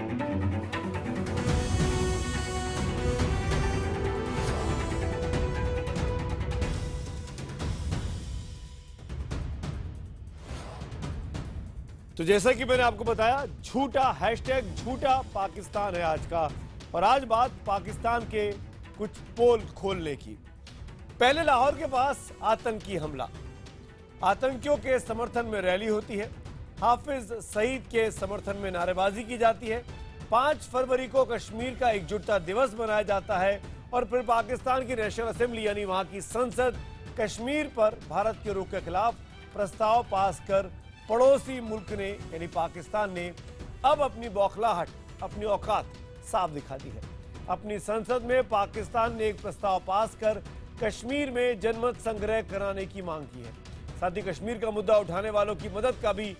तो जैसा कि मैंने आपको बताया, झूठा हैशटैग झूठा पाकिस्तान है आज का। और आज बात पाकिस्तान के कुछ पोल खोलने की। पहले लाहौर के पास आतंकी हमला, आतंकियों के समर्थन में रैली होती है, हाफिज सईद के समर्थन में नारेबाजी की जाती है, 5 फरवरी को कश्मीर का एकजुटता दिवस मनाया जाता है और फिर पाकिस्तान की नेशनल असेंबली यानी वहां की संसद कश्मीर पर भारत के रुख के खिलाफ प्रस्ताव पास कर पड़ोसी मुल्क ने यानी पाकिस्तान ने अब अपनी बौखलाहट, अपनी औकात साफ दिखा दी है। अपनी संसद में पाकिस्तान ने एक प्रस्ताव पास कर कश्मीर में जनमत संग्रह कराने की मांग की है। साथ ही कश्मीर का मुद्दा उठाने वालों की मदद का भी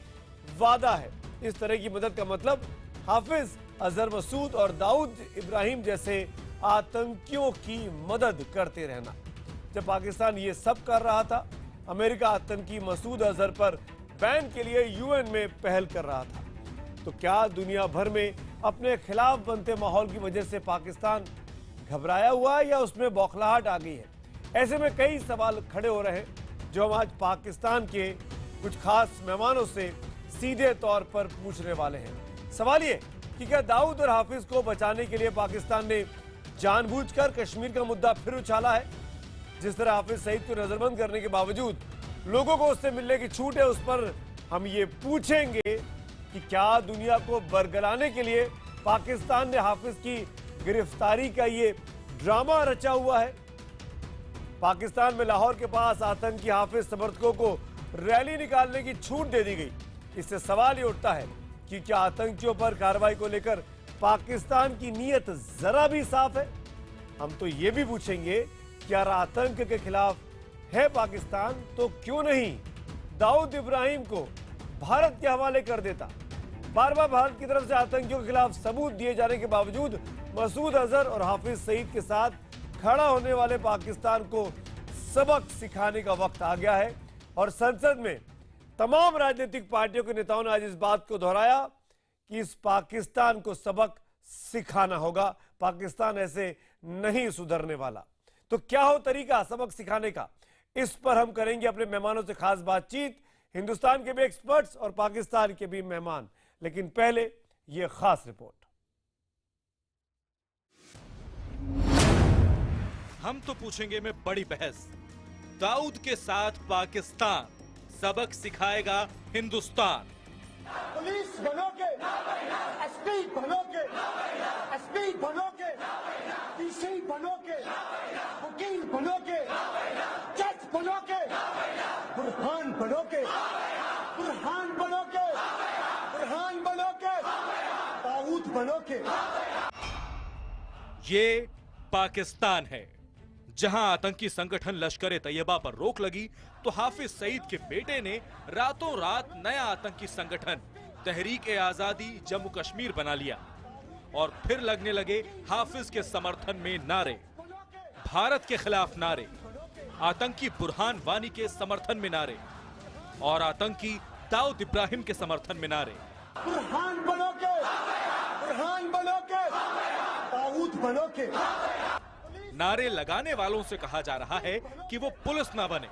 वादा है। इस तरह की मदद का मतलब हाफिज अजहर मसूद और दाऊद इब्राहिम जैसे आतंकियों की मदद करते रहना। जब पाकिस्तान ये सब कर रहा था, अमेरिका आतंकी मसूद अजहर पर बैन के लिए यूएन में पहल कर रहा था। तो क्या दुनिया भर में अपने खिलाफ बनते माहौल की वजह से पाकिस्तान घबराया हुआ है या उसमें बौखलाहट आ गई है? ऐसे में कई सवाल खड़े हो रहे हैं जो हम आज पाकिस्तान के कुछ खास मेहमानों से सीधे तौर पर पूछने वाले हैं। सवाल ये कि क्या दाऊद और हाफिज को बचाने के लिए पाकिस्तान ने जानबूझकर कश्मीर का मुद्दा फिर उछाला है? जिस तरह हाफिज सईद को नजरबंद करने के बावजूद लोगों को उससे मिलने की छूट है, उस पर हम ये पूछेंगे कि क्या दुनिया को बरगलाने के लिए पाकिस्तान ने हाफिज की गिरफ्तारी का ये ड्रामा रचा हुआ है? पाकिस्तान में लाहौर के पास आतंकी हाफिज समर्थकों को रैली निकालने की छूट दे दी गई। इससे सवाल ये उठता है कि क्या आतंकियों पर कार्रवाई को लेकर पाकिस्तान की नीयत जरा भी साफ है? हम तो ये भी पूछेंगे कि अगर आतंक के खिलाफ है पाकिस्तान तो क्यों नहीं दाऊद इब्राहिम को भारत के हवाले कर देता? बार बार भारत की तरफ से आतंकियों के खिलाफ सबूत दिए जाने के बावजूद मसूद अजहर और हाफिज सईद के साथ खड़ा होने वाले पाकिस्तान को सबक सिखाने का वक्त आ गया है। और संसद में तमाम राजनीतिक पार्टियों के नेताओं ने आज इस बात को दोहराया कि इस पाकिस्तान को सबक सिखाना होगा, पाकिस्तान ऐसे नहीं सुधरने वाला। तो क्या हो तरीका सबक सिखाने का, इस पर हम करेंगे अपने मेहमानों से खास बातचीत, हिंदुस्तान के भी एक्सपर्ट्स और पाकिस्तान के भी मेहमान। लेकिन पहले यह खास रिपोर्ट। हम तो पूछेंगे में बड़ी बहस, दाऊद के साथ पाकिस्तान, सबक सिखाएगा हिंदुस्तान। पुलिस बनोगे, एसपी बनोगे, एसपी बनोगे, डीसी बनोगे, वकील बनोगे, जज बनोगे, बुरहान बनोगे, बुरहान बनोगे, बुरहान बनोगे, दाऊद बनोगे। ये पाकिस्तान है जहां आतंकी संगठन लश्कर ए तैयबा पर रोक लगी तो हाफिज सईद के बेटे ने रातों रात नया आतंकी संगठन तहरीक ए आजादी जम्मू कश्मीर बना लिया और फिर लगने लगे हाफिज के समर्थन में नारे, भारत के खिलाफ नारे, आतंकी बुरहान वानी के समर्थन में नारे और आतंकी दाऊद इब्राहिम के समर्थन में नारे। बुरहान बनोगे, बुरहान बनोगे, दाऊद बनोगे। नारे लगाने वालों से कहा जा रहा है कि वो पुलिस ना बने,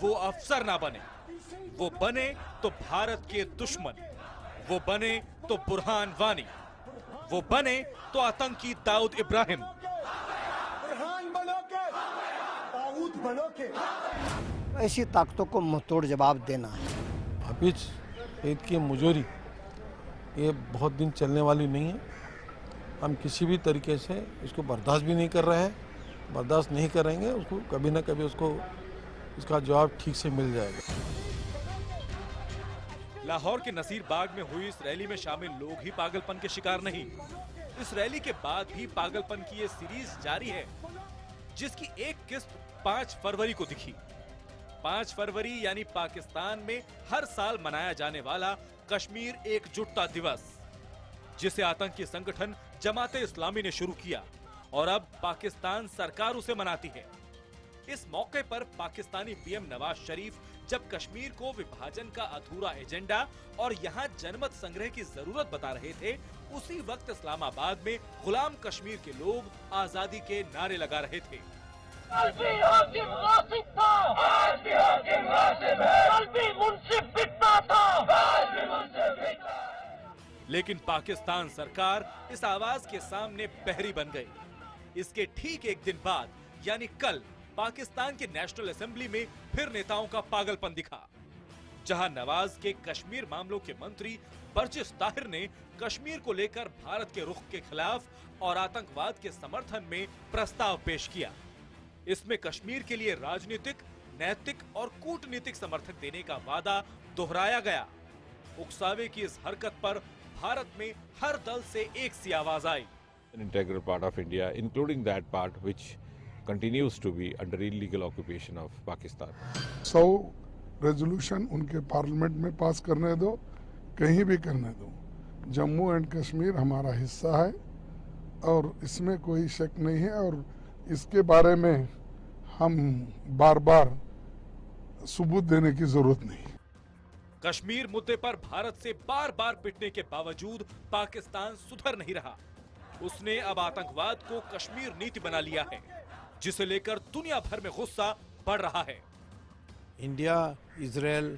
वो अफसर ना बने, वो बने तो भारत के दुश्मन, वो बने तो बुरहान वानी, वो बने तो आतंकी दाऊद इब्राहिम। बुरहान बनोगे, दाऊद बनोगे। ऐसी ताकतों को मुंहतोड़ जवाब देना है। हाफिज सईद की मुजोरी ये बहुत दिन चलने वाली नहीं है। हम किसी भी तरीके से इसको बर्दाश्त भी नहीं कर रहे हैं, बर्दाश्त नहीं करेंगे। उसको कभी ना कभी उसको इसका जवाब ठीक से मिल जाएगा। लाहौर के नसीर बाग में हुई इस रैली में शामिल लोग ही पागलपन के शिकार नहीं। इस रैली के बाद भी पागलपन की ये सीरीज जारी है जिसकी एक किस्त 5 फरवरी को दिखी। 5 फरवरी यानी पाकिस्तान में हर साल मनाया जाने वाला कश्मीर एकजुटता दिवस, जिसे आतंकी संगठन जमाते इस्लामी ने शुरू किया और अब पाकिस्तान सरकार उसे मनाती है। इस मौके पर पाकिस्तानी पीएम नवाज शरीफ जब कश्मीर को विभाजन का अधूरा एजेंडा और यहां जनमत संग्रह की जरूरत बता रहे थे उसी वक्त इस्लामाबाद में गुलाम कश्मीर के लोग आजादी के नारे लगा रहे थे। कल भी हाकिम गासिब था, आज भी हाकिम गासिब है। कल भी मुंसिफ बिकता था, आज भी मुंसिफ बिकता है। लेकिन पाकिस्तान सरकार इस आवाज के सामने बहरी बन गई। इसके ठीक एक दिन बाद यानी कल पाकिस्तान के नेशनल असेंबली में फिर नेताओं का पागलपन दिखा, जहां नवाज के कश्मीर मामलों के मंत्री बर्जिस ताहिर ने कश्मीर को लेकर भारत के रुख के खिलाफ और आतंकवाद के समर्थन में प्रस्ताव पेश किया। इसमें कश्मीर के लिए राजनीतिक, नैतिक और कूटनीतिक समर्थन देने का वादा दोहराया गया। उकसावे की इस हरकत पर भारत में हर दल से एक सी आवाज आई। An integral part of India, including that part which continues to be under illegal occupation of Pakistan. 100 resolution उनके पार्लियामेंट में पास करने दो, कहीं भी करने दो। जम्मू एंड कश्मीर हमारा हिस्सा है और इसमें कोई शक नहीं है और इसके बारे में हम बार बार सबूत देने की जरूरत नहीं। कश्मीर मुद्दे पर भारत से बार बार पिटने के बावजूद पाकिस्तान सुधर नहीं रहा। उसने अब आतंकवाद को कश्मीर नीति बना लिया है, जिसे लेकर दुनिया भर में गुस्सा बढ़ रहा है। इंडिया, इजराइल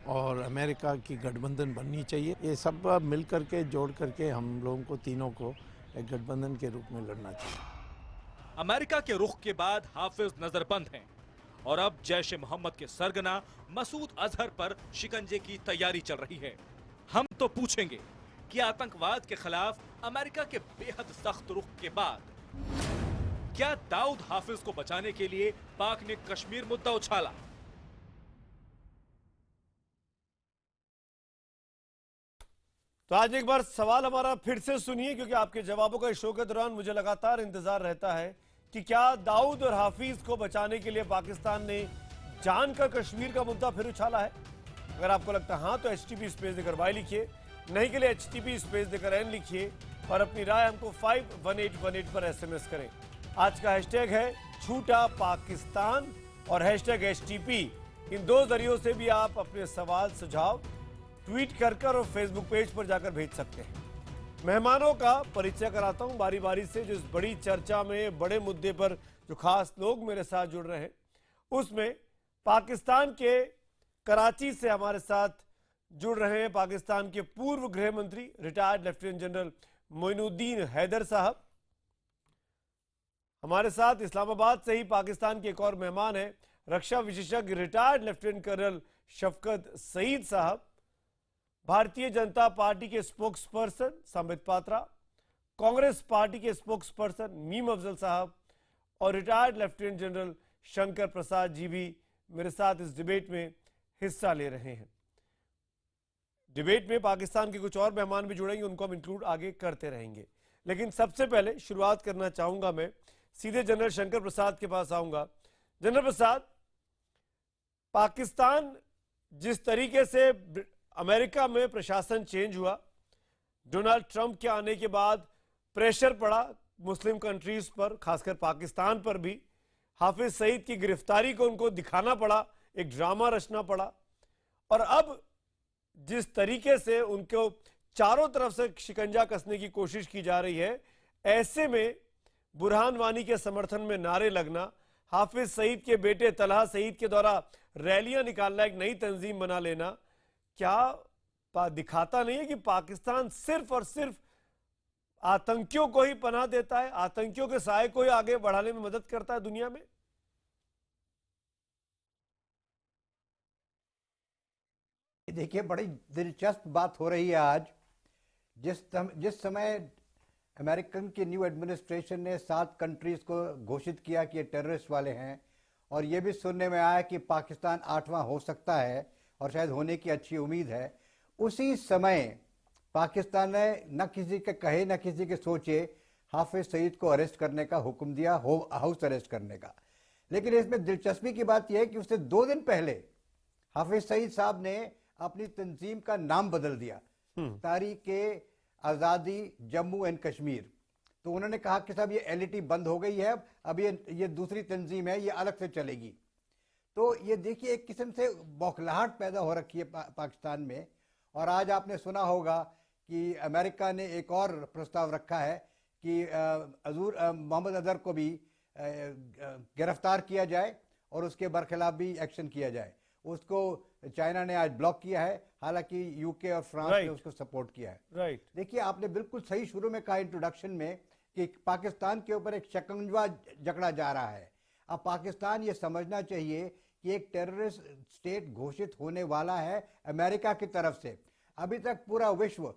और अमेरिका की गठबंधन बननी चाहिए। ये सब मिल करके, जोड़ करके हम लोगों को तीनों को एक गठबंधन के रूप में लड़ना चाहिए। अमेरिका के रुख के बाद हाफिज नजरबंद हैं और अब जैश ए मोहम्मद के सरगना मसूद अजहर पर शिकंजे की तैयारी चल रही है। हम तो पूछेंगे कि आतंकवाद के खिलाफ अमेरिका के बेहद सख्त रुख के बाद क्या दाऊद हाफिज को बचाने के लिए पाक ने कश्मीर मुद्दा उछाला? तो आज एक बार सवाल हमारा फिर से सुनिए, क्योंकि आपके जवाबों का इस शो के दौरान मुझे लगातार इंतजार रहता है कि क्या दाऊद और हाफिज को बचाने के लिए पाकिस्तान ने जानकर कश्मीर का मुद्दा फिर उछाला है। अगर आपको लगता है हाँ तो HTP स्पेस देकर वाई लिखिए, नहीं के लिए HTP स्पेस देकर N लिखिए और अपनी राय हमको 51818 पर SMS करें। आज का हैशटैग है झूठा पाकिस्तान और हैशटैग HTP। इन दो जरियों से भी आप अपने सवाल, सुझाव ट्वीट कर और फेसबुक पेज पर जाकर भेज सकते हैं। मेहमानों का परिचय कराता हूं बारी बारी से, जो इस बड़ी चर्चा में, बड़े मुद्दे पर जो खास लोग मेरे साथ जुड़ रहे हैं। उसमें पाकिस्तान के कराची से हमारे साथ जुड़ रहे हैं पाकिस्तान के पूर्व गृह मंत्री retired lieutenant general Moinuddin Haider साहब। हमारे साथ इस्लामाबाद से ही पाकिस्तान के एक और मेहमान है रक्षा विशेषज्ञ रिटायर्ड लेफ्टिनेंट कर्नल शफकत सईद साहब। भारतीय जनता पार्टी के spokes person Sambit Patra, Congress party के स्पोक्स पर्सन मीम अफजल साहब और retired lieutenant general Shankar Prasad ji भी मेरे साथ इस डिबेट में हिस्सा ले रहे हैं। डिबेट में पाकिस्तान के कुछ और मेहमान भी जुड़ेंगे, उनको हम इंक्लूड आगे करते रहेंगे। लेकिन सबसे पहले शुरुआत करना चाहूंगा मैं सीधे जनरल शंकर प्रसाद के पास आऊंगा। जनरल प्रसाद, पाकिस्तान जिस तरीके से अमेरिका में प्रशासन चेंज हुआ, डोनाल्ड ट्रंप के आने के बाद प्रेशर पड़ा मुस्लिम कंट्रीज पर, खासकर पाकिस्तान पर भी, हाफिज सईद की गिरफ्तारी को उनको दिखाना पड़ा, एक ड्रामा रचना पड़ा, और अब जिस तरीके से उनको चारों तरफ से शिकंजा कसने की कोशिश की जा रही है, ऐसे में बुरहान वानी के समर्थन में नारे लगना, हाफिज सईद के बेटे तलहा सईद के द्वारा रैलियां निकालना, एक नई तंजीम बना लेना, क्या दिखाता नहीं है कि पाकिस्तान सिर्फ और सिर्फ आतंकियों को ही पनाह देता है, आतंकियों के साए को ही आगे बढ़ाने में मदद करता है दुनिया में? देखिए, बड़ी दिलचस्प बात हो रही है आज। जिस समय अमेरिकन की न्यू एडमिनिस्ट्रेशन ने 7 कंट्रीज को घोषित किया कि ये टेररिस्ट वाले हैं, और ये भी सुनने में आया कि पाकिस्तान 8वां हो सकता है और शायद होने की अच्छी उम्मीद है, उसी समय पाकिस्तान ने न किसी के कहे न किसी के सोचे हाफिज सईद को अरेस्ट करने का हुक्म दिया, हाउस अरेस्ट करने का। लेकिन इसमें दिलचस्पी की बात यह है कि उससे 2 दिन पहले हाफिज सईद साहब ने अपनी तंजीम का नाम बदल दिया, तारीख आज़ादी जम्मू एंड कश्मीर। तो उन्होंने कहा कि साहब ये LET बंद हो गई है, अब ये दूसरी तंजीम है, ये अलग से चलेगी। तो ये देखिए, एक किस्म से बौखलाहट पैदा हो रखी है पाकिस्तान में। और आज आपने सुना होगा कि अमेरिका ने एक और प्रस्ताव रखा है कि मोहम्मद अजहर को भी गिरफ्तार किया जाए और उसके बरखिलाफ भी एक्शन किया जाए। उसको चाइना ने आज ब्लॉक किया है, हालांकि यूके और फ्रांस ने उसको सपोर्ट किया है। देखिए, आपने बिल्कुल सही शुरू में कहा इंट्रोडक्शन में कि पाकिस्तान के ऊपर एक शिकंजा जकड़ा जा रहा है। अब पाकिस्तान ये समझना चाहिए कि एक टेररिस्ट स्टेट घोषित होने वाला है अमेरिका की तरफ से। अभी तक पूरा विश्व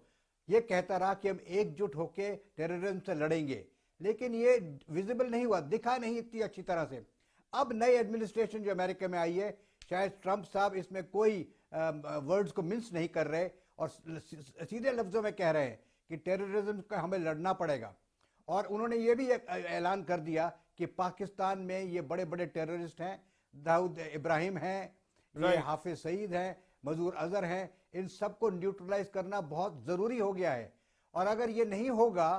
ये कहता रहा कि हम एकजुट होकर टेररिज्म से लड़ेंगे, लेकिन ये विजिबल नहीं हुआ, दिखा नहीं इतनी अच्छी तरह से। अब नई एडमिनिस्ट्रेशन जो अमेरिका में आई है, शायद ट्रंप साहब इसमें कोई वर्ड्स को मिस नहीं कर रहे और सीधे लफ्जों में कह रहे हैं कि टेररिज्म का हमें लड़ना पड़ेगा। और उन्होंने ये भी ऐलान कर दिया कि पाकिस्तान में ये बड़े बड़े टेररिस्ट हैं, दाऊद इब्राहिम हैं, ये हाफिज सईद हैं, मजूर अजहर हैं, इन सबको न्यूट्रलाइज करना बहुत जरूरी हो गया है। और अगर ये नहीं होगा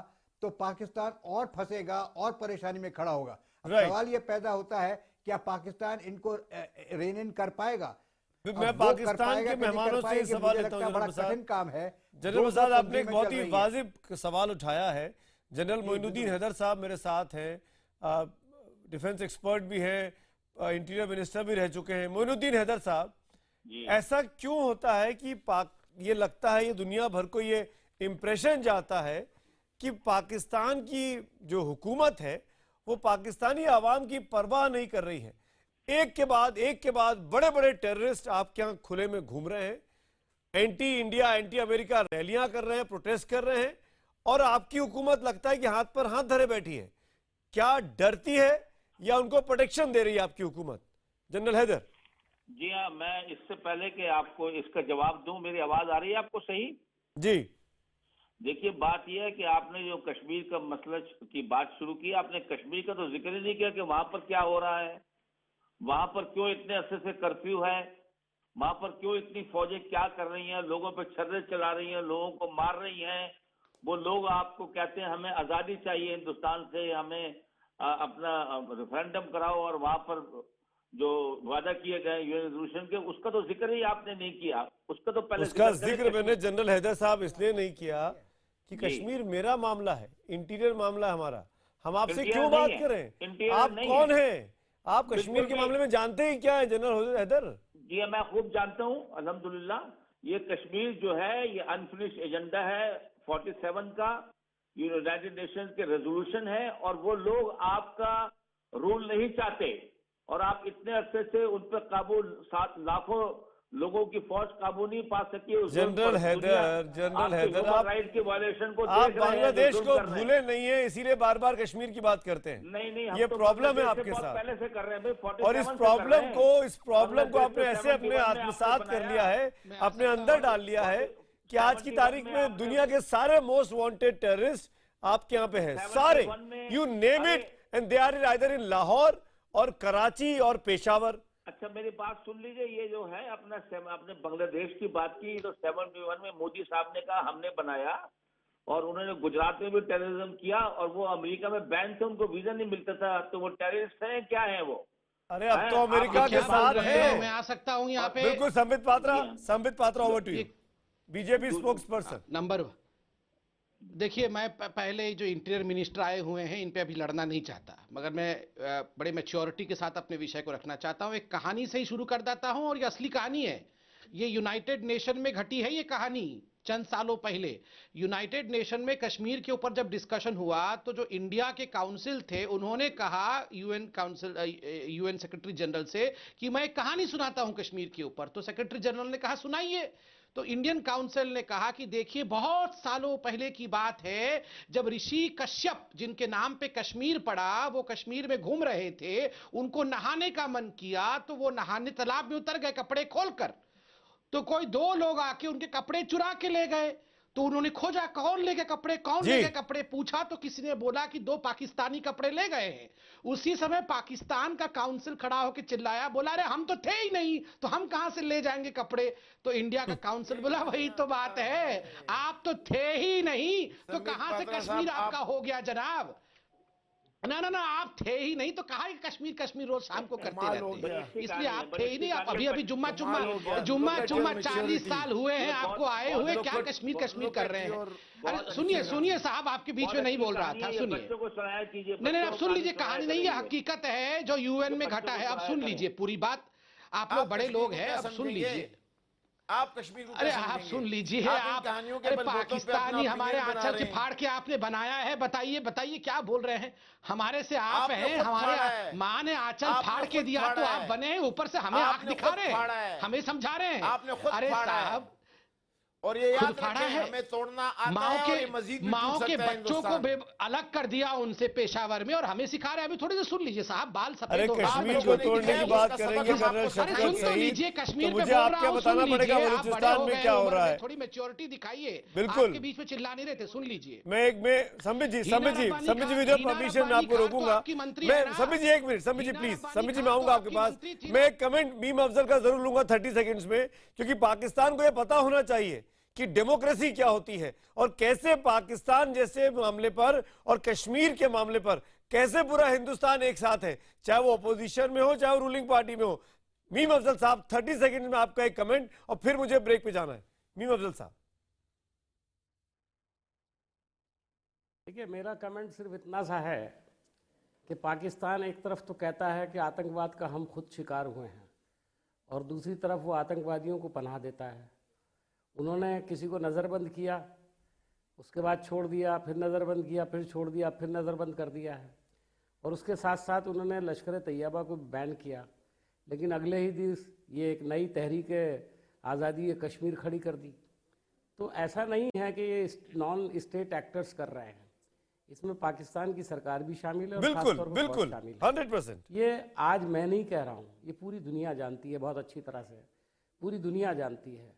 तो पाकिस्तान और फंसेगा और परेशानी में खड़ा होगा। अब सवाल ये पैदा होता है, क्या पाकिस्तान इनको रेन इन कर पाएगा? मैं पाकिस्तान के मेहमानों से सवाल लेता हूं। बड़ा कठिन काम है। जनरल प्रसाद, आपने एक बहुत ही वाजिब सवाल उठाया है। जनरल मोइनुद्दीन हैदर साहब मेरे साथ हैं, डिफेंस एक्सपर्ट भी हैं, इंटीरियर मिनिस्टर भी रह चुके हैं। मोइनुद्दीन हैदर साहब, ऐसा क्यों होता है कि ये लगता है, ये दुनिया भर को ये इंप्रेशन जाता है कि पाकिस्तान की जो हुकूमत है वो पाकिस्तानी आवाम की परवाह नहीं कर रही है। एक के बाद बड़े बड़े टेररिस्ट आपके यहाँ खुले में घूम रहे हैं, एंटी इंडिया एंटी अमेरिका रैलियां कर रहे हैं, प्रोटेस्ट कर रहे हैं, और आपकी हुकूमत लगता है कि हाथ पर हाथ धरे बैठी है। क्या डरती है या उनको प्रोटेक्शन दे रही है आपकी हुकूमत? जनरल हैदर जी हाँ, मैं इससे पहले कि आपको इसका जवाब दूं, मेरी आवाज आ रही है आपको सही? जी। देखिए, बात यह है कि आपने जो कश्मीर का मसला की बात शुरू की, आपने कश्मीर का तो जिक्र ही नहीं किया कि वहां पर क्या हो रहा है, वहां पर क्यों इतने अरसे से कर्फ्यू है, वहां पर क्यों इतनी फौजें क्या कर रही हैं, लोगों पर छर्रे चला रही हैं, लोगों को मार रही हैं। वो लोग आपको कहते हैं हमें आजादी चाहिए हिंदुस्तान से, हमें अपना रेफरेंडम कराओ, और वहां पर जो वादा किए गए यूएन रेजोल्यूशन के, उसका तो जिक्र ही आपने नहीं किया। उसका तो पहले उसका जिक्र मैंने जनरल हैदर साहब इसलिए नहीं किया कि कश्मीर मेरा मामला है, इंटीरियर मामला है हमारा। हम आपसे क्यों बात करें? आप कौन हैं? आप कश्मीर के मामले में जानते हैं क्या है जनरल हैदर? जी मैं खूब जानता हूँ, अल्हम्दुलिल्लाह। ये कश्मीर जो है ये अनफिनिश एजेंडा है 47 का, यूनाइटेड नेशंस के रेजोल्यूशन है, और वो लोग आपका रूल नहीं चाहते, और आप इतने अरसे से उन पर काबू, 7 लाखों लोगों की फौज काबू नहीं पा सकी। जनरल हैदर, आप राइट की वायलेशन को आप बांग्लादेश को भूले नहीं है, इसीलिए बार बार कश्मीर की बात करते हैं। नहीं, ये प्रॉब्लम है आपके साथ पहले से कर रहे हैं। और इस प्रॉब्लम को आपने ऐसे अपने आत्मसात कर लिया है, अपने अंदर डाल लिया है कि आज की तारीख में दुनिया के सारे मोस्ट वांटेड टेररिस्ट आपके यहाँ पे हैं, सारे, you name it, and they are either in Lahore और कराची और पेशावर। अच्छा, मेरी बात सुन लीजिए। ये जो है आपने बांग्लादेश की बात की, तो 71 में मोदी साहब ने कहा हमने बनाया, और उन्होंने गुजरात में भी टेररिज्म किया, और वो अमेरिका में बैन थे, उनको वीजा नहीं मिलता था, तो वो टेररिस्ट हैं क्या है वो? अरे अब तो अमेरिका के साथ है। मैं आ सकता हूँ यहाँ पे? बिल्कुल। Sambit Patra over to you, BJP spokesperson. Number, देखिए, मैं पहले जो इंटीरियर मिनिस्टर आए हुए हैं इन पे अभी लड़ना नहीं चाहता, मगर मैं बड़े मैच्योरिटी के साथ अपने विषय को रखना चाहता हूं। एक कहानी से ही शुरू कर देता हूं, और ये असली कहानी है। ये यूनाइटेड नेशन में घटी है ये कहानी। चंद सालों पहले यूनाइटेड नेशन में कश्मीर के ऊपर जब डिस्कशन हुआ, तो जो इंडिया के काउंसिल थे उन्होंने कहा यूएन सेक्रेटरी जनरल से कि मैं एक कहानी सुनाता हूं कश्मीर के ऊपर। तो सेक्रेटरी जनरल ने कहा सुनाइए। तो इंडियन काउंसिल ने कहा कि देखिए, बहुत सालों पहले की बात है, जब ऋषि कश्यप, जिनके नाम पे कश्मीर पड़ा, वो कश्मीर में घूम रहे थे, उनको नहाने का मन किया, तो वो नहाने तालाब में उतर गए कपड़े खोलकर। तो कोई 2 लोग आके उनके कपड़े चुरा के ले गए। तो उन्होंने खोजा कौन ले गए कपड़े, कौन ले गए कपड़े, पूछा तो किसी ने बोला कि 2 पाकिस्तानी कपड़े ले गए हैं। उसी समय पाकिस्तान का काउंसिल खड़ा होकर चिल्लाया, बोला अरे हम तो थे ही नहीं, तो हम कहां से ले जाएंगे कपड़े? तो इंडिया का काउंसिल बोला वही तो बात है, आप तो थे ही नहीं, तो कहां से कश्मीर आपका हो गया जनाब? ना ना ना, आप थे ही नहीं तो कहा कि कश्मीर कश्मीर रोज शाम को करते रहते हैं, इसलिए आप थे ही नहीं। आप अभी अभी जुम्मा 40 साल हुए हैं आपको आए हुए, क्या कश्मीर कश्मीर कर रहे हैं? अरे सुनिए सुनिए साहब, आपके बीच में नहीं बोल रहा था, सुनिए। नहीं नहीं, अब सुन लीजिए, कहानी नहीं है, हकीकत है जो यूएन में घटा है। अब सुन लीजिए पूरी बात, आप लोग बड़े लोग हैं, अब सुन लीजिए। आप कश्मीर को अरे आप सुन लीजिए, आप अरे पाकिस्तानी हमारे आंचल के फाड़ के आपने बनाया है, बताइए बताइए क्या बोल रहे हैं? हमारे से आप हैं, हमारे माँ ने आंचल फाड़ के दिया तो आप बने, ऊपर से हमें आंख दिखा रहे हैं, हमें समझा रहे हैं। अरे साहब, और ये याद फाड़ा रखें, है, हमें तोड़ना आता माओ है के और ये मजीद भी माओ टूट के सकता है बच्चों को हिंदुस्तान। अलग कर दिया उनसे पेशावर में, और हमें सिखा रहे हैं। अभी थोड़ी देर सुन लीजिए साहब, बाल सफेद अरे हो गए, कश्मीर बच्चों को तोड़ने की बात करेंगे कर्नल अरे शफकत सुन तो सईद, लीजिए, कश्मीर तो पे मुझे बोल आपको रहा हूँ, बताना सुन पड़ेगा लीजिए। आप बड़े बलूचिस्तान हो में गए क्या हो उम्र रहा में, है। थोड़ी मैच्योरिटी दिखाइए, बिल्कुल। आपके बीच में चिल्ला नहीं रहे थे, सुन लीजिए। मैं Sambit ji with your permission मैं आपको रोकूंगा। मैं संबित जी, एक मिनट संबित जी प्लीज, संबित जी मैं आऊंगा आपके पास। मैं एक कमेंट मीम अफजल का जरूर लूंगा 30 सेकंड्स में, क्योंकि पाकिस्तान को यह पता होना चाहिए कि डेमोक्रेसी क्या होती है और कैसे पाकिस्तान जैसे मामले पर और कश्मीर के मामले पर कैसे पूरा हिंदुस्तान एक साथ है, चाहे वो अपोजिशन में हो चाहे वो रूलिंग पार्टी में हो। मीम अफजल साहब 30 सेकंड में आपका एक कमेंट और फिर मुझे ब्रेक पे जाना है। मीम अफजल साहब। देखिए, मेरा कमेंट सिर्फ इतना सा है कि पाकिस्तान एक तरफ तो कहता है कि आतंकवाद का हम खुद शिकार हुए हैं, और दूसरी तरफ वो आतंकवादियों को पनाह देता है। उन्होंने किसी को नज़रबंद किया, उसके बाद छोड़ दिया, फिर नज़रबंद किया, फिर छोड़ दिया, फिर नज़रबंद कर दिया है, और उसके साथ साथ उन्होंने लश्कर तैयबा को बैन किया। लेकिन अगले ही दिन ये एक नई तहरीक आज़ादी कश्मीर खड़ी कर दी। तो ऐसा नहीं है कि ये नॉन स्टेट एक्टर्स कर रहे हैं, इसमें पाकिस्तान की सरकार भी शामिल है और बिल्कुल खासतौर पर बिल्कुल शामिल है। 100%। ये आज मैं नहीं कह रहा हूँ, ये पूरी दुनिया जानती है बहुत अच्छी तरह से, पूरी दुनिया जानती है।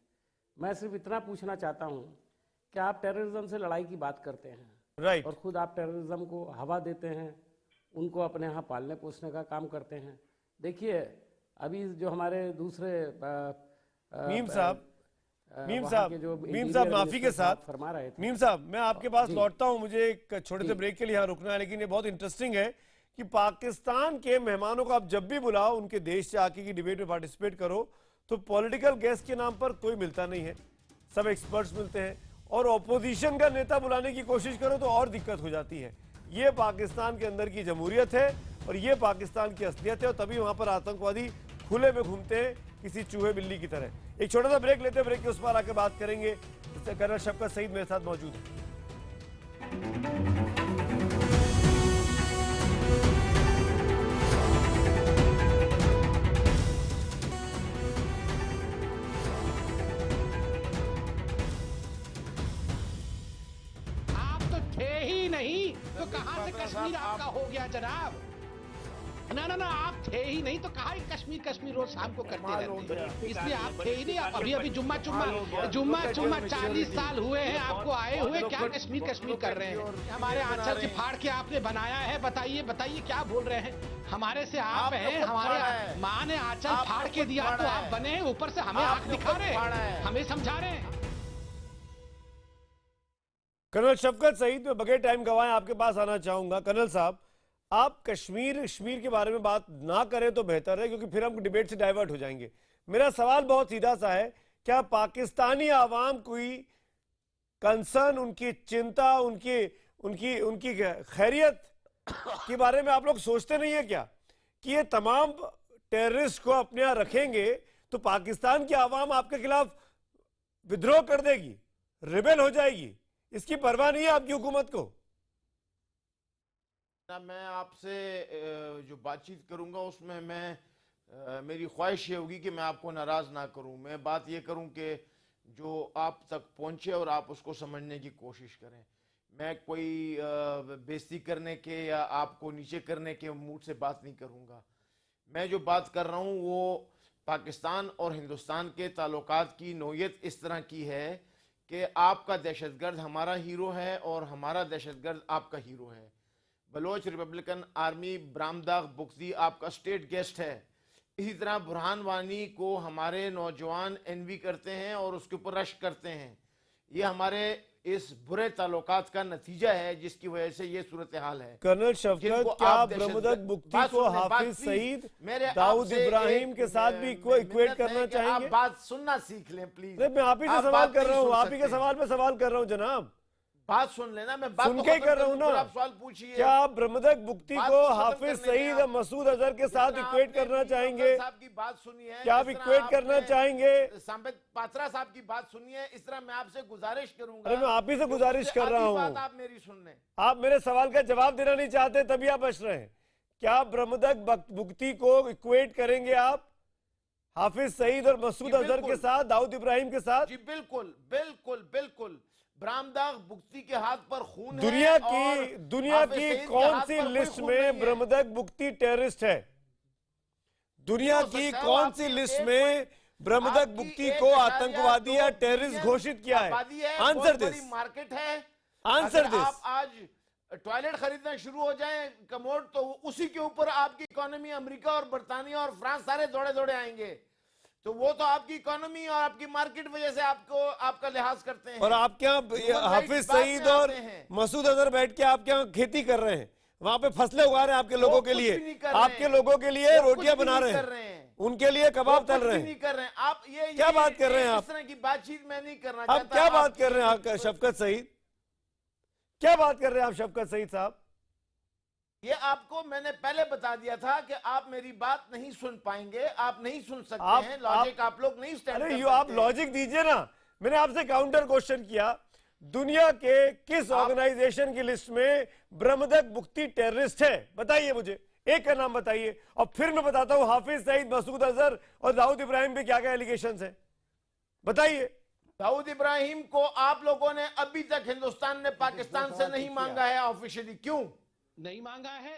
मैं सिर्फ इतना पूछना चाहता हूँ कि आप टेररिज्म से लड़ाई की बात करते हैं, राइट, और खुद आप टेररिज्म को हवा देते हैं, उनको अपने यहाँ पालने पोसने का काम करते हैं। देखिए, अभी जो हमारे दूसरे मीम साहब माफी के साथ फरमा रहे थे, मीम साहब मैं आपके पास लौटता हूं, मुझे एक छोटे से ब्रेक के लिए यहाँ रुकना है। लेकिन ये बहुत इंटरेस्टिंग है कि पाकिस्तान के मेहमानों को आप जब भी बुलाओ, उनके देश से आके की डिबेट में पार्टिसिपेट करो, तो पॉलिटिकल गेस्ट के नाम पर कोई मिलता नहीं है, सब एक्सपर्ट्स मिलते हैं। और ऑपोजिशन का नेता बुलाने की कोशिश करो तो और दिक्कत हो जाती है। ये पाकिस्तान के अंदर की जमहूरियत है और ये पाकिस्तान की असलियत है, और तभी वहां पर आतंकवादी खुले में घूमते हैं किसी चूहे बिल्ली की तरह। एक छोटा सा ब्रेक लेते हैं, ब्रेक के उस पार आकर बात करेंगे। कर्नल शफकत सईद मेरे साथ मौजूद है। आप तो थे ही नहीं तो कहां से कश्मीर आपका हो गया जनाब? ना ना ना, आप थे ही नहीं तो कहा कश्मीर कश्मीर रोज शाम को करते रहते हैं, इसलिए आप थे ही नहीं। आप अभी अभी जुम्मा 40 साल हुए हैं आपको आए हुए, क्या कश्मीर कश्मीर कर रहे हैं? हमारे आंचल के फाड़ के आपने बनाया है, बताइए बताइए क्या बोल रहे हैं? हमारे से आप हैं, हमारे माँ ने आंचल फाड़ के दिया तो आप बने, ऊपर से हमें आंख दिखा रहे हैं, हमें समझा रहे हैं। कर्नल शफकत सईद, मैं बगैर टाइम गवाए आपके पास आना चाहूंगा। कर्नल साहब, आप कश्मीर के बारे में बात ना करें तो बेहतर है, क्योंकि फिर हम डिबेट से डाइवर्ट हो जाएंगे। मेरा सवाल बहुत सीधा सा है, क्या पाकिस्तानी आवाम कोई कंसर्न, उनकी चिंता, उनकी खैरियत के बारे में आप लोग सोचते नहीं है क्या कि ये तमाम टेररिस्ट को अपने यहाँ रखेंगे तो पाकिस्तान की आवाम आपके खिलाफ विद्रोह कर देगी, रिबेल हो जाएगी? इसकी परवाह नहीं है आपकी हुकूमत को? मैं आपसे जो बातचीत करूंगा उसमें मेरी ख्वाहिश ये होगी कि मैं आपको नाराज ना करूं। मैं बात ये करूं कि जो आप तक पहुंचे और आप उसको समझने की कोशिश करें। मैं कोई बेइज्जती करने के या आपको नीचे करने के मूड से बात नहीं करूंगा। मैं जो बात कर रहा हूं वो पाकिस्तान और हिंदुस्तान के ताल्लुकात की नोयत इस तरह की है कि आपका दहशतगर्द हमारा हीरो है और हमारा दहशतगर्द आपका हीरो है। बलोच रिपब्लिकन आर्मी ब्रामदाग बुख्ती आपका स्टेट गेस्ट है। इसी तरह बुरहान वानी को हमारे नौजवान एनवी करते हैं और उसके ऊपर रश करते हैं। ये हमारे इस बुरे ताल्लुकात का नतीजा है जिसकी वजह से ये सूरत हाल है। कर्नल शफकत, जिनको क्या आप ब्रह्मदक मुफ्ती बात को सुनने, हाफिज बात सईद, मेरे दाऊद आपसे इब्राहिम एक, के साथ भी इक्वेट मिन्नत करना है कि चाहेंगे? आप बात सुनना सीख लें प्लीज। नहीं, मैं आप ही से आप सवाल बात कर नहीं रहा हूँ, सुन आप ही के सकते। सवाल पे सवाल कर रहा हूँ जनाब, बात सुन लेना, मैं बात सुन तो के ही खत्म कर रहा हूँ करूं, फिर ना। आप सवाल पूछिए। क्या आप ब्रह्मदक मुफ्ती बात को तो खत्म हाफिज करने दें सईद आप। और मसूद अजहर के साथ जितना इक्वेट आपने करना पीर चाहेंगे? साहब की बात सुनी है, क्या आप जिस तरह इक्वेट करना आपने चाहेंगे? संबित पात्रा साहब की बात सुनी है, इस तरह मैं आपसे गुजारिश करूंगा। अरे मैं आप ही से गुजारिश कर रहा बात हूँ, आप मेरी सुन लें। आप मेरे सवाल का जवाब देना नहीं चाहते तभी आप बच रहे हैं। क्या ब्रह्मदक मुफ्ती को इक्वेट करेंगे आप हाफिज सईद और मसूद अजहर के साथ, दाऊद इब्राहिम के साथ? जी बिल्कुल बिल्कुल बिल्कुल। ब्राह्मदाग मुफ्ती के हाथ पर खून है दुनिया और की हाफिज सईद के कौन हाथ सी पर कोई लिस्ट खून नहीं में है। ब्रह्मदक मुफ्ती टेररिस्ट है? दुनिया हो की सकता है कौन आपकी सी लिस्ट एक में ब्रह्मदक आपकी मुफ्ती एक को इशारिया आतंकवादी या 2 टेररिस्ट बिलियन घोषित किया है? आबादी है, आंसर बहुत दिस, बड़ी मार्केट है। आंसर अगर दिस। आप आज टॉयलेट खरीदना शुरू हो जाए कमोड, तो उसी के ऊपर आपकी इकोनॉमी अमेरिका और बर्तानिया और फ्रांस सारे दौड़े दौड़े आएंगे। तो वो तो आपकी इकोनॉमी और आपकी मार्केट वजह से आपका लिहाज करते हैं। और आप क्या हाफिज सईद और मसूद अजहर बैठ के आप क्या खेती कर रहे हैं? वहां पे फसलें उगा रहे हैं आपके लोगों के लिए, आपके लोगों के लिए रोटियां बना रहे हैं, उनके लिए कबाब तल रहे हैं। कर रहे हैं आप। ये क्या बात कर रहे हैं आप? इस तरह की बातचीत मैं नहीं करना आप चाहता। क्या बात कर रहे हैं आप शफकत सईद? क्या बात कर रहे हैं आप शफकत सईद साहब? ये आपको मैंने पहले बता दिया था कि आप मेरी बात नहीं सुन पाएंगे, आप नहीं सुन सकते हैं, लॉजिक आप लोग नहीं स्टैंड कर सकते। आप लॉजिक दीजिए ना। मैंने आपसे काउंटर क्वेश्चन किया, दुनिया के किस ऑर्गेनाइजेशन की लिस्ट में ब्रह्मदक मुफ्ती टेररिस्ट है? बताइए मुझे, एक का नाम बताइए, और फिर मैं बताता हूं हाफिज सईद, मसूद अजहर और दाऊद इब्राहिम पे क्या क्या एलिगेशंस है, बताइए। दाऊद इब्राहिम को आप लोगों ने अभी तक हिंदुस्तान ने पाकिस्तान से नहीं मांगा है ऑफिशियली। क्यों नहीं मांगा है?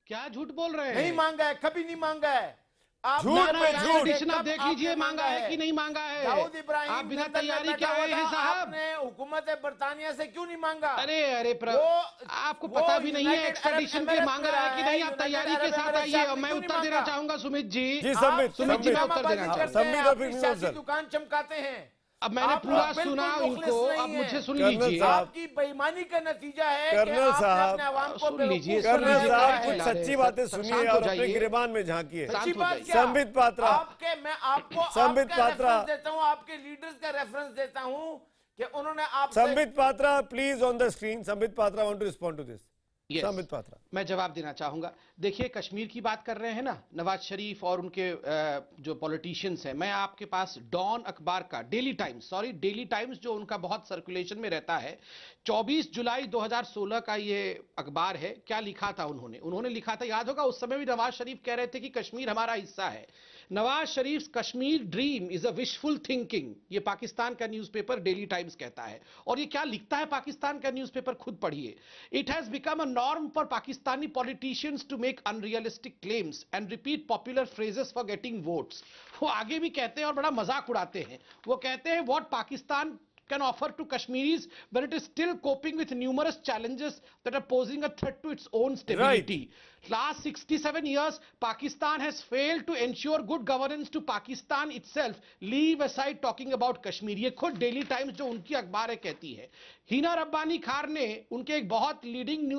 क्या झूठ बोल रहे हैं? नहीं मांगा है, कभी नहीं मांगा है। आप झूठ पे झूठ। आप देख लीजिए मांगा है कि नहीं मांगा है। दाऊद इब्राहिम आप बिना लंदन में तैयारी के बैठा आए हुआ हैं था, साहब। आपने हुकूमत बरतानिया से क्यों नहीं मांगा? अरे आपको पता भी नहीं है एक्सट्रेडिशन पे मांगा है कि नहीं? आप तैयारी के साथ आइए और मैं उत्तर देना चाहूंगा सुमित जी। सुमित जी मैं उत्तर देना चाहूंगा। दुकान चमकाते हैं। अब मैंने पूरा सुना उनको, अब मुझे सुन लीजिए। आपकी बेईमानी का नतीजा है कर्नल साहब, सुन लीजिए, कर्नल साहब कुछ सच्ची बातें सुनिए और अपने गिरबान में झांकिए। संबित पात्रा, मैं आपको संबित पात्रा देता हूँ, आपके लीडर्स का रेफरेंस देता हूँ कि उन्होंने आप। Sambit Patra please on the screen. Sambit Patra want to respond to this. Sambit Patra, मैं जवाब देना चाहूंगा। देखिए, कश्मीर की बात कर रहे हैं ना, नवाज शरीफ और उनके जो पॉलिटिशियंस हैं, मैं आपके पास डॉन अखबार का डेली टाइम्स जो उनका बहुत सर्कुलेशन में रहता है, 24 जुलाई 2016 का ये अखबार है। क्या लिखा था उन्होंने लिखा था, याद होगा उस समय भी नवाज शरीफ कह रहे थे कि कश्मीर हमारा हिस्सा है। Nawaz Sharif Kashmir dream is a wishful thinking, ये पाकिस्तान का न्यूज़पेपर डेली टाइम्स कहता है। और ये क्या लिखता है पाकिस्तान का न्यूज़पेपर, खुद पढ़िए। It has become a norm for Pakistani politicians to make unrealistic claims and repeat popular phrases for getting votes. वो आगे भी कहते हैं और बड़ा मजाक उड़ाते हैं। वो कहते हैं what Pakistan can offer to Kashmiris when it is still coping with numerous challenges that are posing a threat to its own stability. Last 67 years, Pakistan has failed to ensure good governance to Pakistan itself. Leave aside talking about Kashmir. ये खुद daily times जो उनकी अखबार है कहती है। हिना रब्बानी खार ने उनके एक बहुत लीडिंग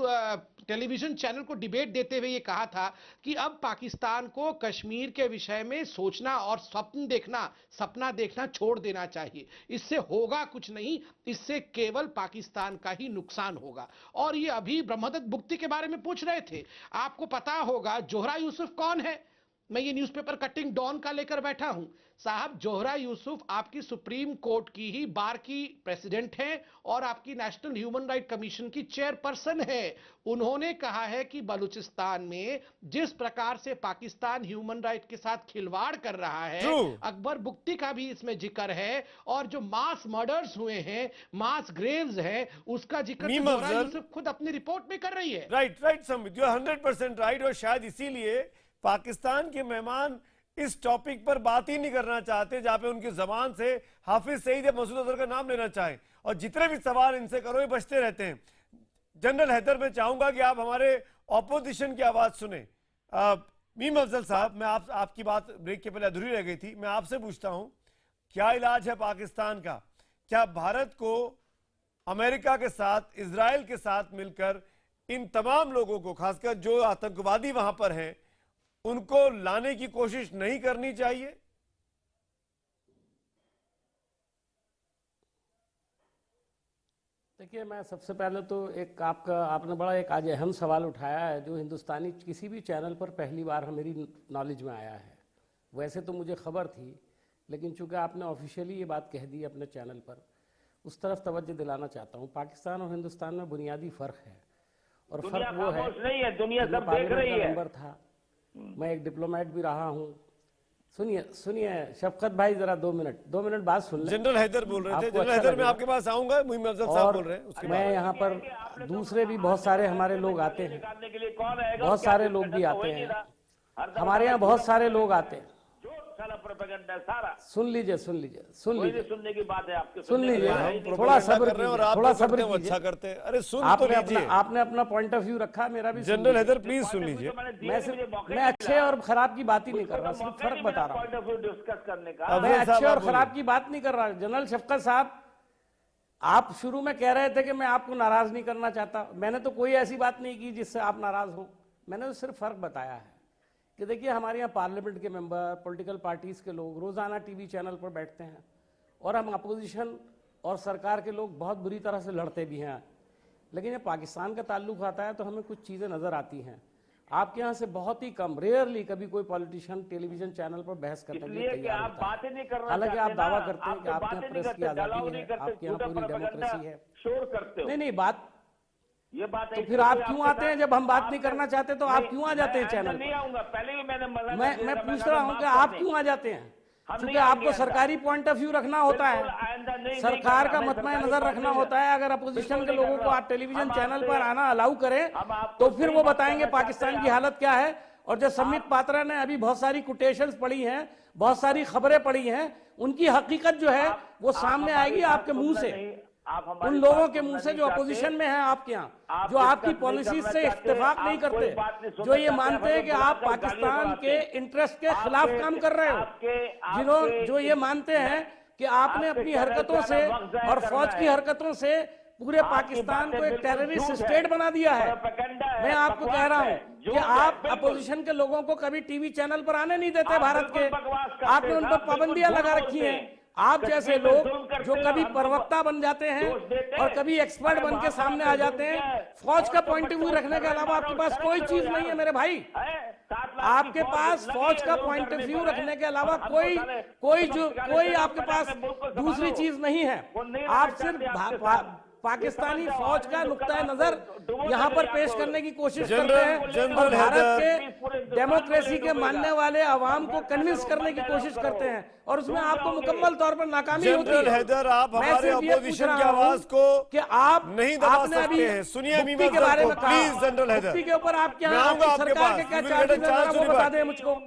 टेलीविजन चैनल को डिबेट देते हुए ये कहा था कि अब पाकिस्तान को कश्मीर के विषय में सोचना और सपना देखना छोड़ देना चाहिए। इससे होगा कुछ नहीं, इससे केवल पाकिस्तान का ही नुकसान होगा। और ये अभी ब्रह्मदक मुफ्ती के बारे में पूछ रहे थे। आपको पता होगा जोहरा यूसुफ कौन है? मैं ये न्यूज़पेपर कटिंग डॉन का लेकर बैठा हूं साहब। जोहरा यूसुफ आपकी सुप्रीम कोर्ट की ही बार की प्रेसिडेंट हैं और आपकी नेशनल ह्यूमन राइट कमीशन की चेयरपर्सन है। उन्होंने कहा है कि बलूचिस्तान में जिस प्रकार से पाकिस्तान ह्यूमन राइट के साथ खिलवाड़ कर रहा है, अकबर मुफ्ती का भी इसमें जिक्र है। और जो मास मर्डर्स हुए हैं, मास ग्रेव्स हैं, उसका जिक्र जोहरा यूसुफ खुद अपनी रिपोर्ट में कर रही है। Right Sambit, you are 100% right. और शायद इसीलिए पाकिस्तान के मेहमान इस टॉपिक पर बात ही नहीं करना चाहते जहां पे उनकी जबान से हाफिज सईद या मसूद अजहर का नाम लेना चाहें। और जितने भी सवाल इनसे करो ये बचते रहते हैं। जनरल हैदर, मैं चाहूंगा कि आप हमारे ऑपोजिशन की आवाज सुने। मीम अफजल साहब, मैं आपकी बात ब्रेक के पहले अधूरी रह गई थी, मैं आपसे पूछता हूं क्या इलाज है पाकिस्तान का? क्या भारत को अमेरिका के साथ, इजराइल के साथ मिलकर इन तमाम लोगों को, खासकर जो आतंकवादी वहां पर हैं, उनको लाने की कोशिश नहीं करनी चाहिए? देखिए, मैं सबसे पहले तो आपने बड़ा एक आज अहम सवाल उठाया है, जो हिंदुस्तानी किसी भी चैनल पर पहली बार मेरी नॉलेज में आया है। वैसे तो मुझे खबर थी, लेकिन चूंकि आपने ऑफिशियली ये बात कह दी अपने चैनल पर, उस तरफ तवज्जो दिलाना चाहता हूँ। पाकिस्तान और हिंदुस्तान में बुनियादी फ़र्क है, और फ़र्क वो है, नहीं है, दुनिया सब देख रही है। मेंबर था, मैं एक डिप्लोमेट भी रहा हूँ। सुनिए शफकत भाई, जरा 2 मिनट बात सुन लें। जनरल हैदर बोल रहे थे। जनरल हैदर, मैं आपके पास आऊंगा, मुहिम अफजल साहब बोल रहे हैं। उसके मैं यहाँ पर दूसरे भी बहुत सारे हमारे लोग आते हैं, बहुत सारे लोग भी आते हैं हमारे यहाँ, बहुत सारे लोग आते हैं। सुन लीजिए सुनने की बात है आपके, सुन लीजिए, थोड़ा सब्र कीजिए। अच्छा करते हैं। अरे सुन तो लीजिए। आपने अपना पॉइंट ऑफ व्यू रखा, मेरा भी। जनरल हैदर प्लीज सुन लीजिए। मैं अच्छे और खराब की बात ही नहीं कर रहा, सिर्फ फर्क बता रहा हूँ। मैं अच्छे और खराब की बात नहीं कर रहा। जनरल शफकत साहब, आप शुरू में कह रहे थे कि मैं आपको नाराज नहीं करना चाहता। मैंने तो कोई ऐसी बात नहीं की जिससे आप नाराज हो। मैंने तो सिर्फ फर्क बताया है कि देखिए, हमारे यहाँ पार्लियामेंट के मेंबर, पॉलिटिकल पार्टीज के लोग रोजाना टीवी चैनल पर बैठते हैं, और हम अपोजिशन और सरकार के लोग बहुत बुरी तरह से लड़ते भी हैं। लेकिन जब पाकिस्तान का ताल्लुक आता है तो हमें कुछ चीज़ें नज़र आती हैं। आपके यहाँ से बहुत ही कम, रेयरली कभी कोई पॉलिटिशियन टेलीविजन चैनल पर बहस करने के लिए तैयार होता है। हालांकि आप दावा करते हैं कि आपके यहाँ प्रेस की आज़ादी है, आपके यहाँ पूरी डेमोक्रेसी है। नहीं, बात ये बात तो फिर आप क्यों आते हैं? जब हम बात नहीं करना चाहते तो आप क्यों आ जाते हैं चैनल नहीं आऊंगा, पहले भी मैंने मैं पूछ रहा हूँ कि आप क्यों आ जाते हैं? क्योंकि आपको सरकारी पॉइंट ऑफ व्यू रखना होता है, सरकार का मतमा नजर रखना होता है। अगर अपोजिशन के लोगों को आप टेलीविजन चैनल पर आना अलाउ करें तो फिर वो बताएंगे पाकिस्तान की हालत क्या है। और जो संबित पात्रा ने अभी बहुत सारी कोटेशंस पढ़ी हैं, बहुत सारी खबरें पढ़ी हैं, उनकी हकीकत जो है वो सामने आएगी आपके मुंह से, उन लोगों के मुंह से जो अपोजिशन में है आपके यहाँ, जो आपकी पॉलिसीज से इत्तेफाक नहीं करते, जो ये मानते हैं कि आप पाकिस्तान के इंटरेस्ट के खिलाफ काम कर रहे हो, जो ये मानते हैं कि आपने अपनी हरकतों से और फौज की हरकतों से पूरे पाकिस्तान को एक टेररिस्ट स्टेट बना दिया है। मैं आपको कह रहा हूं कि आप अपोजिशन के लोगों को कभी टीवी चैनल पर आने नहीं देते भारत के, आपने उन पर पाबंदियां लगा रखी हैं। आप जैसे लोग जो कभी प्रवक्ता बन जाते हैं और कभी एक्सपर्ट बन के सामने आ जाते हैं, फौज का पॉइंट ऑफ व्यू रखने के अलावा आपके पास कोई चीज नहीं है मेरे भाई। आपके पास फौज का पॉइंट ऑफ व्यू रखने के अलावा कोई आपके पास दूसरी चीज नहीं है। आप सिर्फ पाकिस्तानी फौज का नुक्ता नजर यहाँ पर पेश करने की कोशिश करते हैं और भारत के डेमोक्रेसी के मानने वाले अवाम को कन्विंस करने की कोशिश करते हैं, और उसमें आपको मुकम्मल तौर पर नाकामी होती है। जनरल हैदर, आप हमारे अपोजिशन की आवाज को कि आप नहीं दबा सकते हैं। सुनिए मीम के बारे में प्लीज। जनरल हैदर, मुफ्ती के ऊपर आपके यहाँ सरकार के क्या चार्जेस हैं वो बता दें मुझको,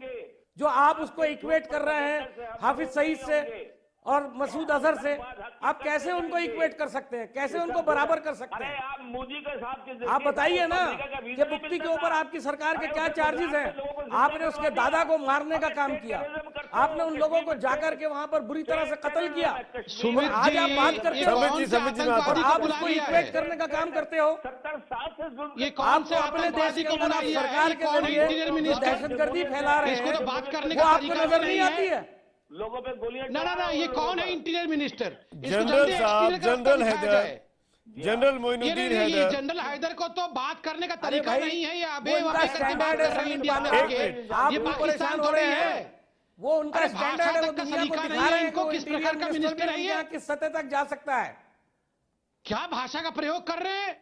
जो आप उसको इक्वेट कर रहे हैं हाफिज सईद से और मसूद अजहर से। आप कैसे उनको इक्वेट कर सकते हैं, कैसे उनको बराबर कर सकते हैं? आप बताइए ना कि मुफ्ती के ऊपर आपकी सरकार के क्या चार्जेस हैं। आपने उसके दादा को मारने का काम किया, आपने उन लोगों को जाकर के वहां पर बुरी तरह से कत्ल किया। आज आप बात करते हो, आप उसको इक्वेट करने का काम करते हो। ये कौन से अपने देश के सरकार के जरिए दहशतगर्दी फैला रहे हैं, वो आपको नजर नहीं आती है? लोगों पे गोलियां ना, ये कौन है इंटीरियर मिनिस्टर? जनरल साहब, general Haider, general Moinuddin Haider. General Haider को तो बात करने का तरीका नहीं है। ये अबे ये पाकिस्तान हो रहे हैं, वो उनका स्टैंडर्ड है, वो दुनिया को दिखा रहे हैं को किस प्रकार का मिनिस्टर है, किस सतह तक जा सकता है। क्या भाषा का प्रयोग कर रहे हैं?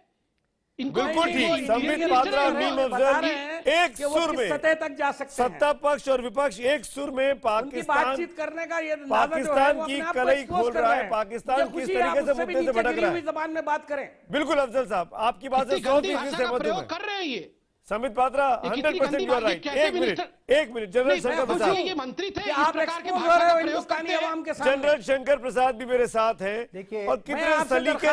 बिल्कुल ठीक। संबित पात्रा और मीम अफजल एक सुर में सतह तक जा सकते हैं। सत्ता पक्ष और विपक्ष एक सुर में बातचीत करने का ये पाकिस्तान की कलई खोल रहा है। पाकिस्तान किस तरीके से मुद्दे से भटक रहा है। जबान में बात करें। बिल्कुल अफजल साहब, आपकी बात से 100% सहमत हूं। कर रहे हैं ये Sambit Patra 100% you are right. एक मिनट जनरल शंकर प्रसाद, ये मंत्री थे, आप एक्सपोज हो रहे हो हिंदुस्तानी अवाम के सामने। जनरल शंकर प्रसाद भी मेरे साथ हैं और कितने सलीके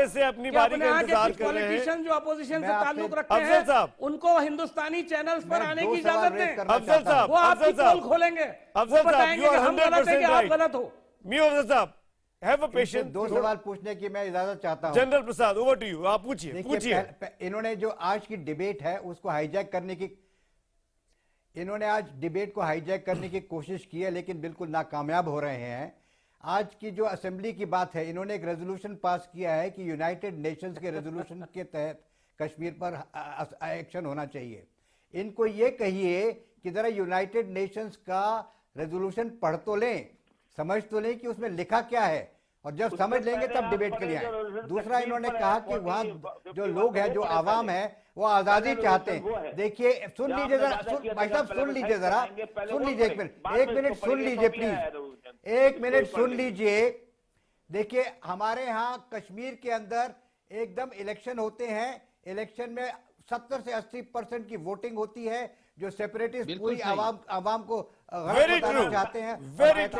से अपनी बारी का इंतजार कर रहे हैं। जो अपोजिशन से ताल्लुक रखते हैं अफजल साहब, उनको हिंदुस्तानी चैनल्स पर आने की इजाजत दें। अफजल साहब, वो आपकी पोल खोलेंगे, अफजल साहब, यू आर 100% राइट। गलत हो। मीम अफजल साहब, हैव अ पेशेंस। दो सवाल पूछने की मैं इजाजत चाहता हूं। General Prasad, over to you, आप पूछिए पूछिए। इन्होंने जो आज की डिबेट है उसको हाईजैक करने की, इन्होंने आज डिबेट को हाईजैक करने की कोशिश की है, लेकिन बिल्कुल नाकामयाब हो रहे हैं। आज की जो असेंबली की बात है, इन्होंने एक रेजोल्यूशन पास किया है कि यूनाइटेड नेशंस के रेजोल्यूशन के तहत कश्मीर पर एक्शन होना चाहिए। इनको ये कहिए कि जरा यूनाइटेड नेशंस का रेजोल्यूशन पढ़ तो लें, समझ तो लें कि उसमें लिखा क्या है, और जब समझ लेंगे तब डिबेट के लिए आए। दूसरा, इन्होंने कहा कि वहां जो लोग हैं, जो आवाम है, वो आजादी चाहते हैं। देखिए, सुन लीजिए जरा, भाई साहब सुन लीजिए जरा, सुन लीजिए एक मिनट सुन लीजिए प्लीज, एक मिनट सुन लीजिए। देखिए, हमारे यहाँ कश्मीर के अंदर एकदम इलेक्शन होते हैं, इलेक्शन में 70 से 80% की वोटिंग होती है, जो सेपरेटिस्ट पूरी आवाम को गलत बताना चाहते हैं,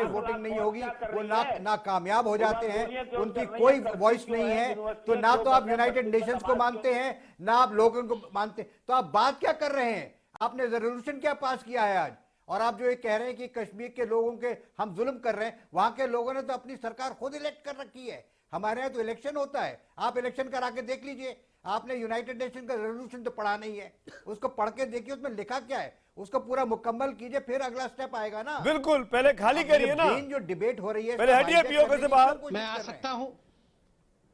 वोटिंग नहीं होगी, वो नाकामयाब हो जाते हैं, उनकी कोई वॉइस नहीं है। तो ना तो आप यूनाइटेड नेशंस को मानते हैं, ना आप लोगों को मानते, तो आप बात क्या कर रहे हैं? आपने रेजोल्यूशन क्या पास किया है आज? और आप जो ये कह रहे हैं कि कश्मीर के लोगों के हम जुल्म कर रहे हैं, वहां के लोगों ने तो अपनी सरकार खुद इलेक्ट कर रखी है। हमारे यहाँ तो इलेक्शन होता है, आप इलेक्शन करा के देख लीजिए। आपने यूनाइटेड नेशन का रेजोल्यूशन तो पढ़ा नहीं है, उसको पढ़ के देखिए उसमें लिखा क्या है, उसको पूरा मुकम्मल कीजिए, फिर अगला स्टेप आएगा ना। बिल्कुल, पहले खाली करिए ना, जो डिबेट हो रही है, पहले हटिए पीओके से बाहर। मैं आ सकता हूं?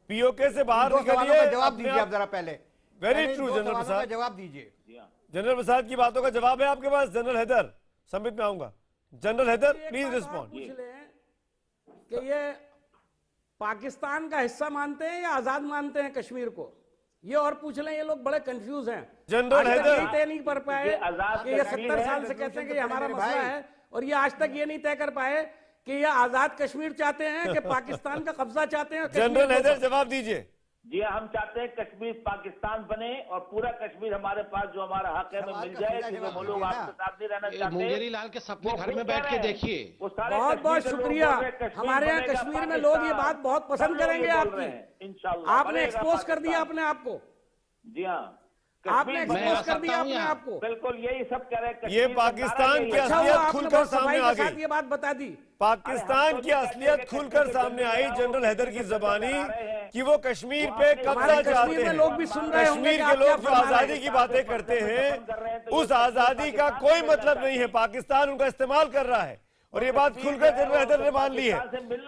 पीओके से बाहर निकलिए, जवाब दीजिए आप जरा पहले। वेरी ट्रू जनरल प्रसाद, जवाब दीजिए। जनरल प्रसाद की बातों का जवाब है आपके पास? जनरल हैदर, समित में आऊंगा। General Haider please respond. पूछ लें कि ये पाकिस्तान का हिस्सा मानते हैं या आजाद मानते हैं कश्मीर को, ये और पूछ लें। ये लोग बड़े कंफ्यूज हैं। जनरल हैदर तय नहीं कर पाए कि ये 70 साल से कहते हैं कि ये हमारा मसला है, और ये आज तक ये नहीं तय कर पाए कि ये आजाद कश्मीर चाहते हैं कि पाकिस्तान का कब्जा चाहते हैं। जनरल हैदर जवाब दीजिए। जी हम चाहते हैं कश्मीर पाकिस्तान बने और पूरा कश्मीर हमारे पास जो हमारा हक है हमें मिल जाए, क्योंकि वो लोग आपके साथ नहीं रहना चाहते। मुंगेरी लाल के सपने घर में बैठ के देखिए। बहुत बहुत शुक्रिया। हमारे यहाँ कश्मीर में लोग ये बात बहुत पसंद करेंगे आपकी। इंशाल्लाह आपने एक्सपोज कर दिया अपने आप को। जी हाँ, आपने एक्सपोज कर दिया अपने आप को। बिल्कुल यही सब कह रहे हैं। ये पाकिस्तान की असलियत खुलकर सामने आ गई। ये बात बता दी, पाकिस्तान की असलियत खुलकर सामने आई जनरल हैदर की जबानी कि वो कश्मीर पे कब्जा चाहते हैं। लोग भी सुन रहे होंगे कश्मीर के लोग जो आजादी की बातें करते हैं, उस आजादी का कोई मतलब नहीं है, पाकिस्तान उनका इस्तेमाल कर रहा है। और ये बात खुलकर जनरल हैदर ने मान ली है।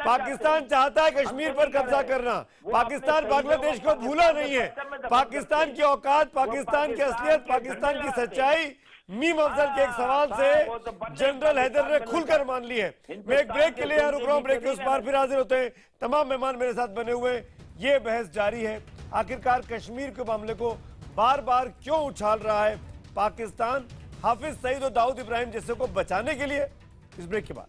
पाकिस्तान चाहता है कश्मीर पर कब्जा करना। पाकिस्तान बांग्लादेश को भूला नहीं है। पाकिस्तान की औकात, पाकिस्तान की असलियत, पाकिस्तान की सच्चाई मीम अफजल के एक सवाल से जनरल हैदर ने खुलकर मान ली है। मैं एक ब्रेक के लिए यहाँ रुक रहा हूँ, ब्रेक के उस पार फिर हाजिर होते हैं। तमाम मेहमान मेरे साथ बने हुए हैं। ये बहस जारी है, आखिरकार कश्मीर के मामले को बार बार क्यों उछाल रहा है पाकिस्तान, हाफिज सईद और दाऊद इब्राहिम जैसे को बचाने के लिए। इस ब्रेक के बाद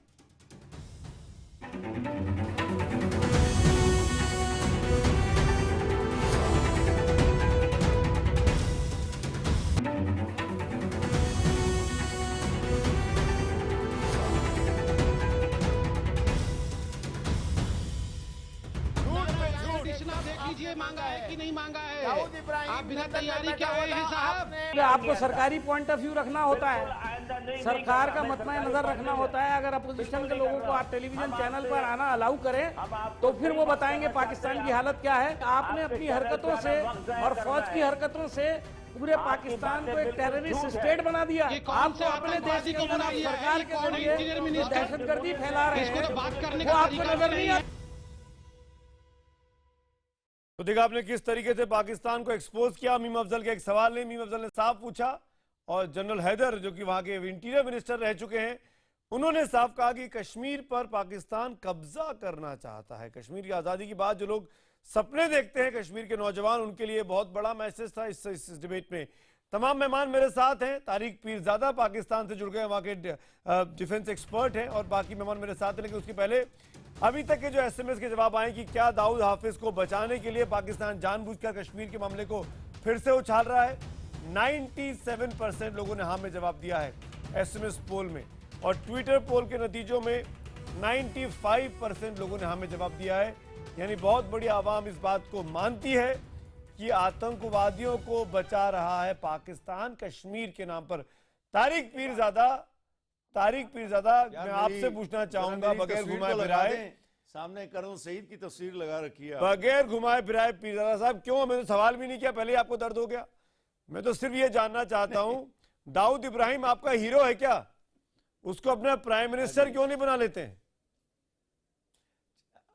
देख लीजिए, मांगा है कि नहीं मांगा है। आप बिना तैयारी क्या आए हैं साहब? आपको सरकारी पॉइंट ऑफ व्यू रखना होता है, सरकार का मतमय नजर रखना होता है। अगर अपोजिशन के लोगों को आप टेलीविजन चैनल पर आना अलाउ करें तो फिर वो बताएंगे पाकिस्तान की हालत क्या है। आपने अपनी हरकतों से और फौज की हरकतों से पूरे पाकिस्तान को एक टेररिस्ट स्टेट बना दिया। आपको अपने देश को सरकार के जरिए दहशतगर्दी फैला रहे हैं, वो आपको नजर नहीं आता। तो देखा आपने किस तरीके से पाकिस्तान को एक्सपोज किया। मीम अफजल के एक सवाल ने मीम अफजल ने साफ पूछा, और जनरल हैदर जो कि वहां के इंटीरियर मिनिस्टर रह चुके हैं, उन्होंने साफ कहा कि कश्मीर पर पाकिस्तान कब्जा करना चाहता है। कश्मीर की आजादी के बाद जो लोग सपने देखते हैं कश्मीर के नौजवान, उनके लिए बहुत बड़ा मैसेज था इस डिबेट में। तमाम मेहमान मेरे साथ हैं। तारिक पीरजादा पाकिस्तान से जुड़ गए, वहां के डिफेंस एक्सपर्ट हैं, और बाकी मेहमान मेरे साथ हैं। लेकिन उसके पहले अभी तक के जो एसएमएस के जवाब आए कि क्या दाऊद हाफिज को बचाने के लिए पाकिस्तान जानबूझकर कश्मीर के मामले को फिर से उछाल रहा है। 97% लोगों ने हाँ में जवाब दिया है एसएमएस पोल में, और ट्विटर पोल के नतीजों में 95% लोगों ने हाँ में जवाब दिया है। यानी बहुत बड़ी आवाम इस बात को मानती है कि आतंकवादियों को बचा रहा है पाकिस्तान कश्मीर के नाम पर। तारिक पीरजादा, मैं आपसे पूछना चाहूंगा बगैर घुमाए फिराए, सामने कर्नल सईद की तस्वीर लगा रखी है। बगैर घुमाए फिराए पीरजादा साहब क्यों? मैंने तो सवाल भी नहीं किया, पहले ही आपको दर्द हो गया। मैं तो सिर्फ ये जानना चाहता हूं दाऊद इब्राहिम आपका हीरो है क्या? उसको अपना प्राइम मिनिस्टर क्यों नहीं बना लेते हैं?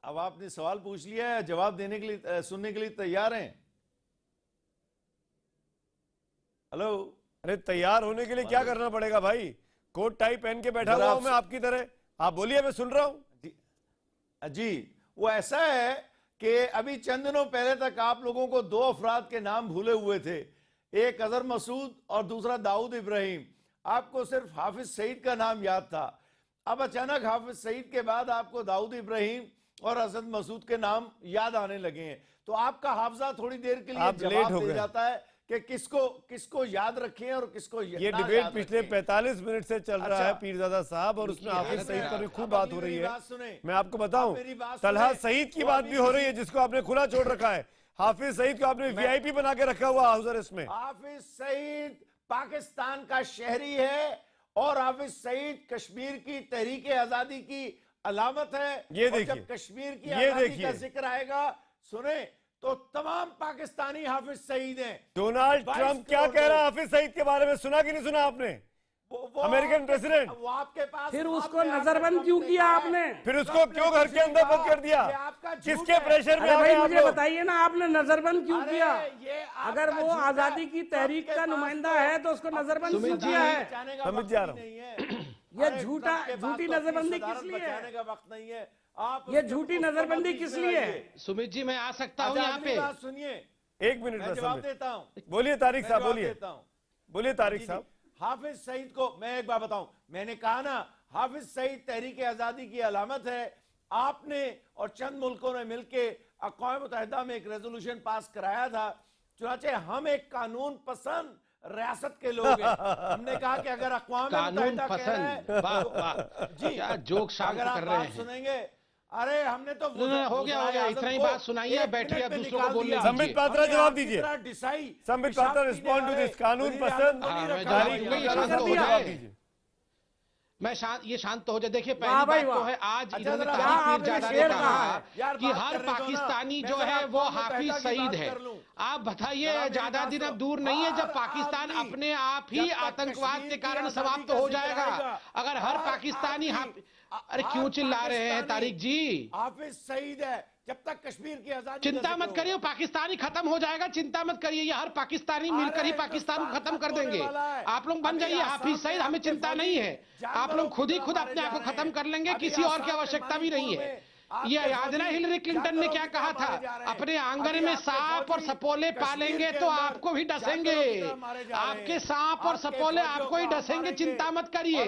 अब आपने सवाल पूछ लिया है, जवाब देने के लिए सुनने के लिए तैयार हैं? हेलो, अरे तैयार होने के लिए क्या करना पड़ेगा भाई? कोट टाई पहन के बैठा हुआ हूं मैं आपकी तरह, आप बोलिए, मैं सुन रहा हूं। जी वो ऐसा है कि अभी चंद दिनों पहले तक आप लोगों को दो अफराद के नाम भूले हुए थे, एक अजहर मसूद और दूसरा दाऊद इब्राहिम। आपको सिर्फ हाफिज सईद का नाम याद था। अब अचानक हाफिज सईद के बाद आपको दाऊद इब्राहिम और अजहर मसूद के नाम याद आने लगे हैं, तो आपका हाफजा थोड़ी देर के लिए जवाब दे जाता है कि किसको याद रखें और किसको ये डिबेट पिछले 45 मिनट से चल रहा है पीरजादा साहब, और उसमें हाफिज सईद पर भी खूब बात हो रही है। मैं आपको बताऊं, तलहा सईद की बात भी हो रही है जिसको आपने खुला छोड़ रखा है। हाफिज सईद को आपने वीआईपी बना के रखा हुआ हाउस अरेस्ट में। हाफिज सईद पाकिस्तान का शहरी है और हाफिज सईद कश्मीर की तहरीक आजादी की अलामत है। ये देखिए, जब कश्मीर की आजादी का जिक्र आएगा सुने तो तमाम पाकिस्तानी हाफिज सईद हैं। डोनाल्ड ट्रंप क्या कह रहा है हाफिज सईद के बारे में, सुना कि नहीं सुना आपने? अमेरिकन प्रेसिडेंट, वो आपके पास, फिर उसको नजरबंद क्यों किया आपने? फिर उसको क्यों घर के अंदर बंद कर दिया? किसके प्रेशर में? भाई मुझे बताइए ना, आपने नजरबंद क्यों किया? अगर वो आजादी की तहरीक का नुमाइंदा है तो उसको नजरबंद क्यों किया है? समझ जा रहा हूँ। ये झूठी नजरबंदी किस लिए है? का वक्त नहीं है। ये झूठी नजरबंदी किस लिए है? सुमित जी मैं आ सकता हूँ यहाँ पे? सुनिए, एक मिनट में जवाब देता हूँ। बोलिए तारिक साहब, बोलिए तारिक साहब। हाफिज सईद को मैं एक बार बताऊं, मैंने कहा ना हाफिज सईद तहरीक आजादी की अलामत है। आपने और चंद मुल्कों ने मिलकर अक़वाम मुत्तहिदा में एक रेजोल्यूशन पास कराया था, चुनाचे हम एक कानून पसंद रियासत के लोग हैं। हमने कहा कि अगर अक़वाम मुत्तहिदा कह रहा है जी क्या जोक शाम कर रहे हैं, सुनेंगे। अरे हमने तो हो गया इतना ही बात सुनाइए, बैठिए, दूसरों को बोलने दीजिए। संबित पात्रा जवाब दीजिए। Sambit Patra respond to this कानून पसंद। मैं ये शांत हो जाए। देखिए पहली बात तो है आज इन्होंने तारीख पीरजादा ने कहा कि हर पाकिस्तानी जो है वो हाफिज सईद है। आप बताइए, ज्यादा दिन अब दूर नहीं है जब पाकिस्तान अपने आप ही आतंकवाद के कारण समाप्त हो जाएगा। अगर हर पाकिस्तानी अरे क्यों चिल्ला रहे हैं तारिक जी? हाफिज सईद है जब तक कश्मीर की आजादी। चिंता मत करिए, पाकिस्तानी खत्म हो जाएगा, चिंता मत करिए। ये हर पाकिस्तानी मिलकर ही पाकिस्तान को खत्म कर देंगे। आप लोग बन जाइए हाफिज सईद, हमें चिंता नहीं है। आप लोग खुद ही खुद अपने आप को खत्म कर लेंगे, किसी और की आवश्यकता भी नहीं है। ये याद ना हिलरी क्लिंटन ने क्या कहा था, अपने आंगन में सांप और सपोले पालेंगे तो आपको भी डसेंगे। आपके सांप और सपोले आपको ही डसेंगे, चिंता मत करिए।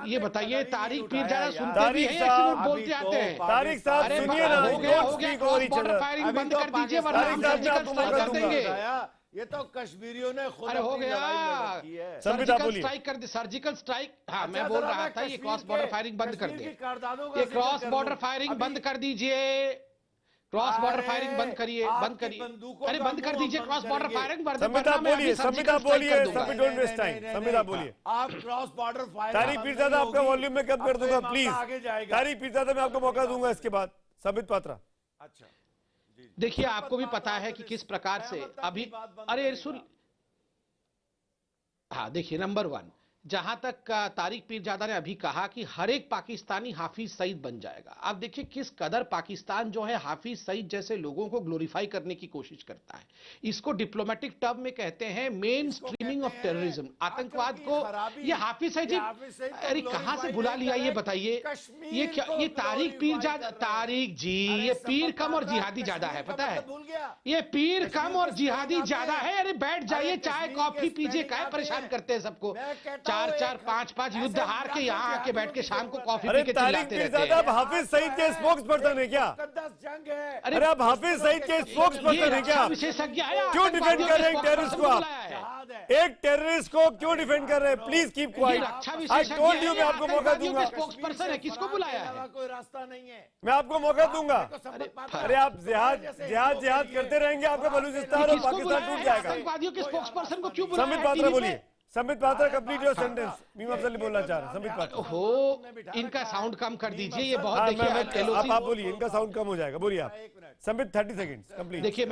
ये बताइए तारिक पीरजादा सुनते भी हैं या बोलते आते हैं? तारिक साहब सुनिए ना, हो गया बॉर्डर फायरिंग बंद कर दीजिए वरना हम सर्जिकल स्ट्राइक कर देंगे। ये तो कश्मीरियों ने खुद हो गया सर्जिकल स्ट्राइक कर दी, सर्जिकल स्ट्राइक। हाँ मैं बोल रहा था ये क्रॉस बॉर्डर फायरिंग बंद कर दे, ये क्रॉस बॉर्डर फायरिंग बंद कर दीजिए, क्रॉस बॉर्डर फायरिंग बंद करिए, बंद करिए, अरे बंद कर दीजिए क्रॉस बॉर्डर फायरिंग। संविदा बोलिए, संविदा बोलिए, संविदा डोंट वेस्ट टाइम, संविदा बोलिए। आप cross border firing Tariq Pirzada आपका वॉल्यूम में कम कर दूंगा प्लीज। तारिक पीरजादा मैं आपको मौका दूंगा इसके बाद। संबित पात्रा, अच्छा देखिए आपको भी पता है कि किस प्रकार से अभी, अरे सुन, हाँ देखिए नंबर 1, जहां तक तारिक पीरजादा ने अभी कहा कि हर एक पाकिस्तानी हाफिज सईद बन जाएगा। आप देखिए किस कदर पाकिस्तान जो है हाफिज सईद जैसे लोगों को ग्लोरीफाई करने की कोशिश करता है। इसको डिप्लोमेटिक टर्म में कहते हैं मेन स्ट्रीमिंग ऑफ टेररिज्म। आतंकवाद को ये हाफिज सईद जी, अरे कहां से बुला लिया ये बताइए? ये क्या, ये तारिक पीरजादा, तारिक जी ये पीर कम और जिहादी ज्यादा है, पता है? ये पीर कम और जिहादी ज्यादा है। अरे बैठ जाइए, चाय कॉफी पीजिए, क्या परेशान करते हैं सबको? 4-4 5-5 युद्ध हार के यहाँ आके बैठ के शाम को कॉफी पी के चिल्लाते रहते हैं। आप हाफिज सईद के स्पोक्स पर्सन है क्या? अरे आप हाफिज सईद के स्पोक्स पर्सन है क्या? विशेषज्ञ है, क्यों डिफेंड कर रहे हैं टेररिस्ट को? आप एक टेररिस्ट को क्यों डिफेंड कर रहे हैं? Please keep quiet. I told you, मैं आपको मौका दूंगा। स्पोक्स पर्सन है, किसको बुलाया है? कोई रास्ता नहीं है, मैं आपको मौका दूंगा। अरे आप जिहाद करते रहेंगे, आपका बलूचिस्तान और पाकिस्तान टूट जाएगा। आतंकवादियों के स्पोक्स पर्सन को क्यों संबित पात्रा बोलिए। Sambit Patra complete your sentence. Meme Afzal ने बोलना चाह रहा संबित पात्रा। हो इनका साउंड कम कर दीजिए, ये बहुत हाँ, देखिए आप बोलिए, इनका साउंड कम हो जाएगा, बोलिए आप। Sambit 30 seconds complete. देखिए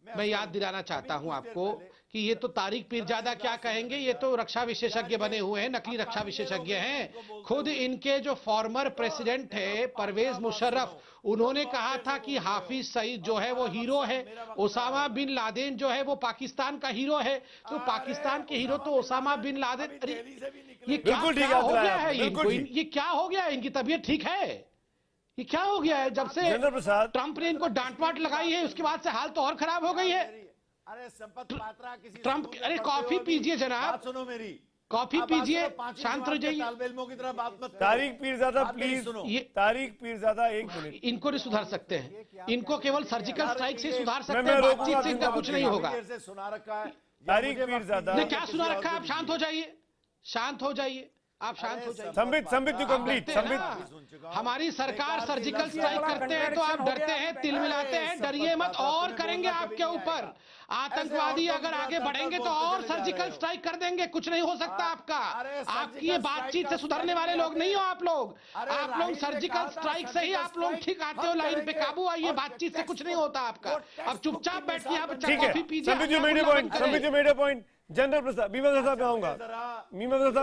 मैं याद दिलाना चाहता हूं आपको कि ये तो तारिक पीरजादा क्या कहेंगे, ये तो रक्षा विशेषज्ञ बने हुए हैं, नकली रक्षा विशेषज्ञ हैं। खुद इनके जो फॉर्मर प्रेसिडेंट है परवेज मुशर्रफ, उन्होंने कहा था कि हाफिज सईद जो है वो हीरो है, ओसामा बिन लादेन जो है वो पाकिस्तान का हीरो है। तो पाकिस्तान के हीरो तो ओसामा बिन लादेन। अरे ये क्या हो गया है इनको, ये क्या हो गया है, इनकी तबीयत ठीक है? ये क्या हो गया है? जब से ट्रंप ने इनको डांट वाट लगाई है उसके बाद से हाल तो और खराब हो गई है। अरे संपत पात्रा किसी ट्रंप, अरे कॉफी पीजिए जनाब, सुनो मेरी, कॉफी पीजिए, शांत हो जाइए। तालिबानों की तरह बात मत। तारिक पीरजादा प्लीज, तारिक पीरजादा एक मिनट। इनको नहीं सुधार सकते हैं, इनको केवल सर्जिकल स्ट्राइक से सुधार सकते हैं, बातचीत से इनका कुछ नहीं होगा। सुना रखा है तारिक पीरजादा ने क्या सुना रखा है? आप शांत हो जाइए, शांत हो जाइए, आप शांत हो जाइए। Sambit you complete. संबित, हमारी सरकार सर्जिकल स्ट्राइक करते हैं तो आप डरते हैं, तिल मिलाते हैं। डरिए मत, और करेंगे आपके ऊपर। आतंकवादी अगर आगे बढ़ेंगे तो और सर्जिकल स्ट्राइक कर देंगे, कुछ नहीं हो सकता आपका। आपकी ये बातचीत से सुधरने वाले लोग नहीं हो आप लोग सर्जिकल स्ट्राइक से ही आप लोग ठीक आते हो, लाइन पे काबू आइए, बातचीत से कुछ नहीं होता आपका। अब चुपचाप बैठिए, आप कॉफी पीजिए। Sambit you made a point. General Prasad, meme Afzal साहब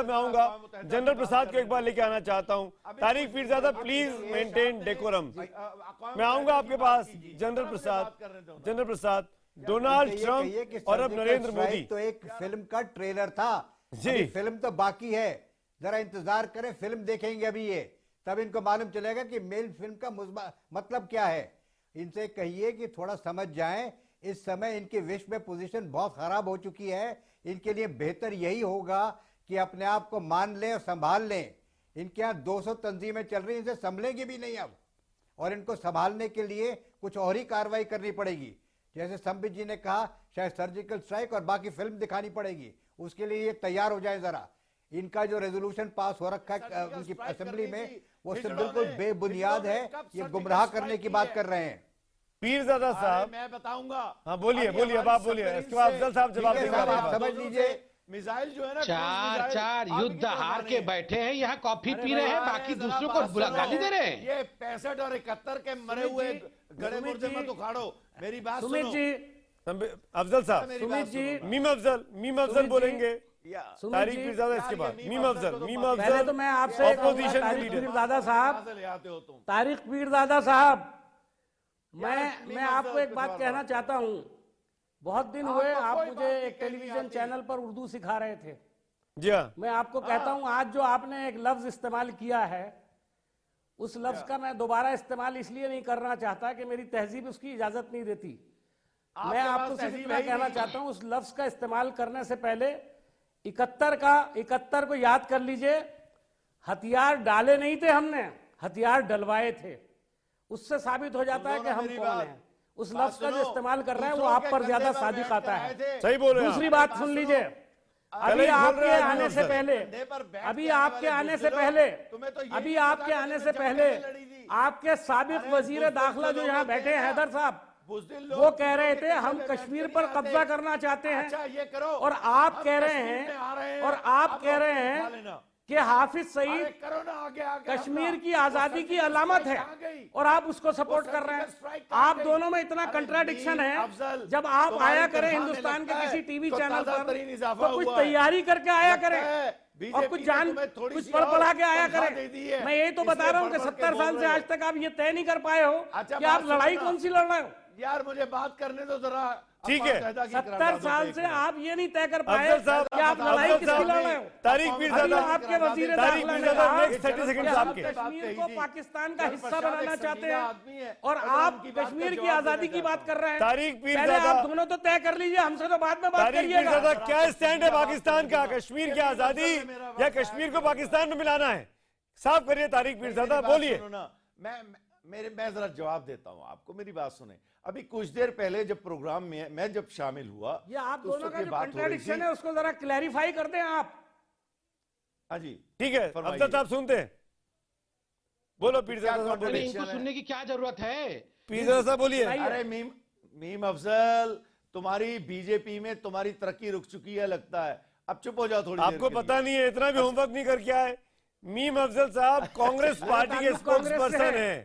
में आऊंगा, जनरल प्रसाद को एक बार लेके आना चाहता हूं। Tariq Pirzada please maintain decorum. मैं आऊंगा आपके पास। जनरल प्रसाद, डोनाल्ड ट्रंप और अब नरेंद्र मोदी। तो एक फिल्म का ट्रेलर था जी, फिल्म तो बाकी है, जरा इंतजार करें, फिल्म देखेंगे अभी ये, तब इनको मालूम चलेगा कि मेल फिल्म का मतलब क्या है। इनसे कहिए कि थोड़ा समझ जाएं, इस समय इनकी विश्व में पोजीशन बहुत खराब हो चुकी है। इनके लिए बेहतर यही होगा कि अपने आप को मान लें और संभाल लें। इनके यहाँ 200 तंजीमें चल रही हैं, इनसे संभलेंगे भी नहीं अब, और इनको संभालने के लिए कुछ और ही कार्रवाई करनी पड़ेगी। जैसे संबित जी ने कहा, शायद सर्जिकल स्ट्राइक और बाकी फिल्म दिखानी पड़ेगी। उसके लिए ये तैयार हो जाए जरा। इनका जो रेजोल्यूशन पास हो रखा है उनकी असेंबली में, वो सब बिल्कुल बेबुनियाद है, ये गुमराह करने की बात कर रहे हैं। पीरजादा साहब, मैं बताऊंगा। हाँ बोलिए, अब आप बोलिए, इसके बाद अफजल साहब जवाब देंगे। आप समझ लीजिए, मिसाइल जो है ना, चार युद्ध हार के बैठे हैं, यहाँ कॉफी पी रहे हैं, बाकी दूसरों को गाली दे रहे हैं। ये 65 और 71 के मरे हुए गड़े मुर्दे मत उखाड़ो, मेरी बात सुनो। सुमित जी, अफजल साहब, सुमित जी, मीम अफजल बोलेंगे, तारिक पीरजादा इसके बाद। मीम अफजल पहले तो मैं आपसे तारिक पीरजादा साहब, मैं आपको एक बात कहना चाहता हूं। बहुत दिन हुए आप मुझे एक टेलीविजन चैनल पर उर्दू सिखा रहे थे। जी हाँ। मैं आपको कहता हूं, आज जो आपने एक लफ्ज इस्तेमाल किया है, उस लफ्ज का मैं दोबारा इस्तेमाल इसलिए नहीं करना चाहता कि मेरी तहजीब उसकी इजाजत नहीं देती। मैं आपको सिर्फ इतना कहना चाहता हूं, उस लफ्ज का इस्तेमाल करने से पहले 71 को याद कर लीजिए। हथियार डाले नहीं थे हमने, हथियार डलवाए थे। उससे साबित हो जाता है कि हम कौन हैं। उस लफ्ज का जो इस्तेमाल कर रहे हैं वो आप पर ज्यादा सादिक आता है। सही बोल रहे हैं। दूसरी बात सुन लीजिए, अभी आपके आने से पहले आपके साबिक वजीर दाखिला जो यहाँ बैठे हैं हैदर साहब, वो कह रहे थे हम कश्मीर पर कब्जा करना चाहते हैं, और आप कह रहे हैं कि हाफिज सईद कश्मीर की आजादी की अलामत है, और आप उसको सपोर्ट कर रहे हैं। आप दोनों में इतना कंट्राडिक्शन है। जब आप आया करें हिंदुस्तान के किसी टीवी चैनल पर, तो कुछ तैयारी करके आया करें और कुछ पढ़ा के आया करें। मैं यही तो बता रहा हूँ कि 70 साल से आज तक आप ये तय नहीं कर पाए हो कि आप लड़ाई कौन सी लड़ रहे हो। यार मुझे बात करने दो जरा, ठीक है। 70 साल से आप ये नहीं तय कर पाए कि आप लड़ाई किसकी लड़ रहे हो। तारिक पीरजादा, आपके वजीर दाखिला ने नेक्स्ट 30 सेकंड आपके। कश्मीर को पाकिस्तान का हिस्सा बनाना चाहते हैं, और आप कश्मीर की आजादी की बात कर रहे हैं। तारिक पहले पीरजादा, आप दोनों तो तय कर लीजिए, हमसे तो बाद में बात करिएगा। क्या स्टैंड है पाकिस्तान का? कश्मीर की आजादी या कश्मीर को पाकिस्तान में मिलाना है? साफ करिए तारिक पीरजादा, बोलिए। मैं जरा जवाब देता हूं आपको, मेरी बात सुने। अभी कुछ देर पहले जब प्रोग्राम में मैं जब शामिल हुआ, ये आप दोनों का जो कंट्राडिक्शन है उसको जरा क्लैरिफाई कर दें आप। हाँ जी, ठीक है, अफजल साहब सुनते हैं, बोलो पीरजादा साहब बोलिए। इनको सुनने की क्या जरूरत है? पीरजादा साहब बोलिए। अरे मीम अफजल, तुम्हारी बीजेपी में तुम्हारी तरक्की रुक चुकी है लगता है। अब चुप हो जाओ थोड़ी देर आपको के लिए। पता नहीं है, इतना भी होमवर्क नहीं करके आए। मीम अफजल साहब कांग्रेस पार्टी के स्पोक्सपर्सन हैं,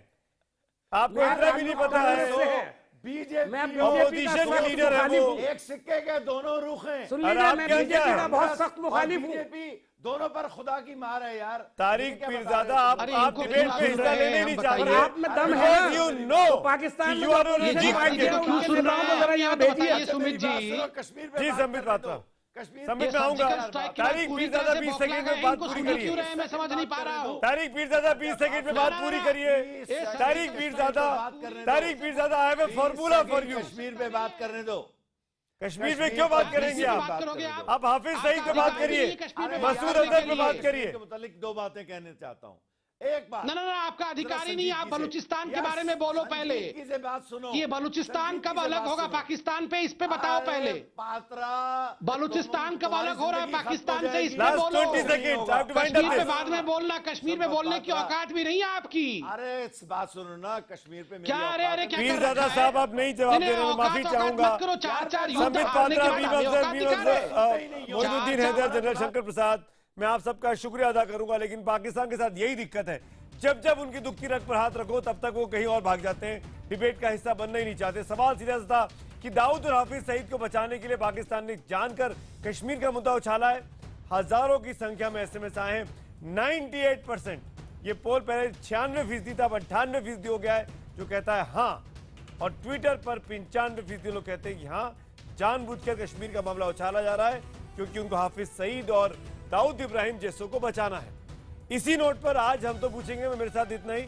आपको इतना भी नहीं पता है। बीजेपी ऑपोजिशन के लीडर है वो। एक सिक्के के दोनों रुख हैं। सुन और लीजिए, आप मैं क्या बीजेपी क्या का है? बहुत सख्त मुखालिफ हूँ। बीजेपी दोनों पर खुदा की मार है यार। तारिक क्या बता पीरजादा, रहे हो? आप डिबेट में हिस्सा लेने नहीं चाहते। आप में दम है ना? You know तो पाकिस्तान कि में you are तो on a opposition weak party wicket. को क्यों सुन रहा हूं? तो जरा यहाँ भेजिए सुमित जी, कश्मीर पे जी बात संबित करने बात दो। रहा। कश्मीर संबित में आऊंगा। तारिक पीरजादा 20 सेकंड में बात पूरी करिए। मैं समझ नहीं पा रहा हूँ। तारिक पीरजादा 20 सेकंड में बात पूरी करिए। Tariq Pirzada, I have a formula for you. Kashmir पे बात करने दो। कश्मीर में क्यों बात करेंगे आप हाफिज सईद पे बात करिए, मसूद अजहर पे बात करिए। के मुतालिक दो बातें कहना चाहता हूँ। एक बात, ना आपका अधिकार ही नहीं, आप बलूचिस्तान के बारे में बोलो पहले। से बात सुनो। ये बलूचिस्तान कब अलग होगा पाकिस्तान पे, इस पे बताओ पहले। पात्रा बलूचिस्तान कब अलग हो रहा है पाकिस्तान से, इस पे लास्ट बोलो। 20 second, I have to wind Kashmir पे अप बाद में बोलना, कश्मीर में बोलने की औकात भी नहीं है आपकी। अरे बात सुनो ना, कश्मीर पे क्या अरे क्या पीरजादा साहब आप नहीं जवाब दे रहे, मैं माफी चाहूंगा। करो, चार संबित पात्रा, मोइनुद्दीन हैदर, जनरल शंकर प्रसाद, मैं आप सबका शुक्रिया अदा करूंगा, लेकिन पाकिस्तान के साथ यही दिक्कत है, जब जब उनकी दुखती रग पर हाथ रखो तब तक वो कहीं और भाग जाते हैं, डिबेट का हिस्सा बनना ही नहीं चाहते। सवाल सीधा सा था कि दाऊद और हाफिज सईद को बचाने के लिए पाकिस्तान ने जानकर कश्मीर का मुद्दा उछाला है। हजारों की संख्या में एसएमएस आए हैं, 98%। ये पोल पहले 96% था, 98% हो गया है जो कहता है हाँ, और ट्विटर पर 95% लोग कहते हैं कि हाँ, जानबूझकर कश्मीर का मामला उछाला जा रहा है क्योंकि उनको हाफिज सईद और दाऊद इब्राहिम जैसों को बचाना है। इसी नोट पर आज हम तो पूछेंगे, मेरे साथ इतना ही।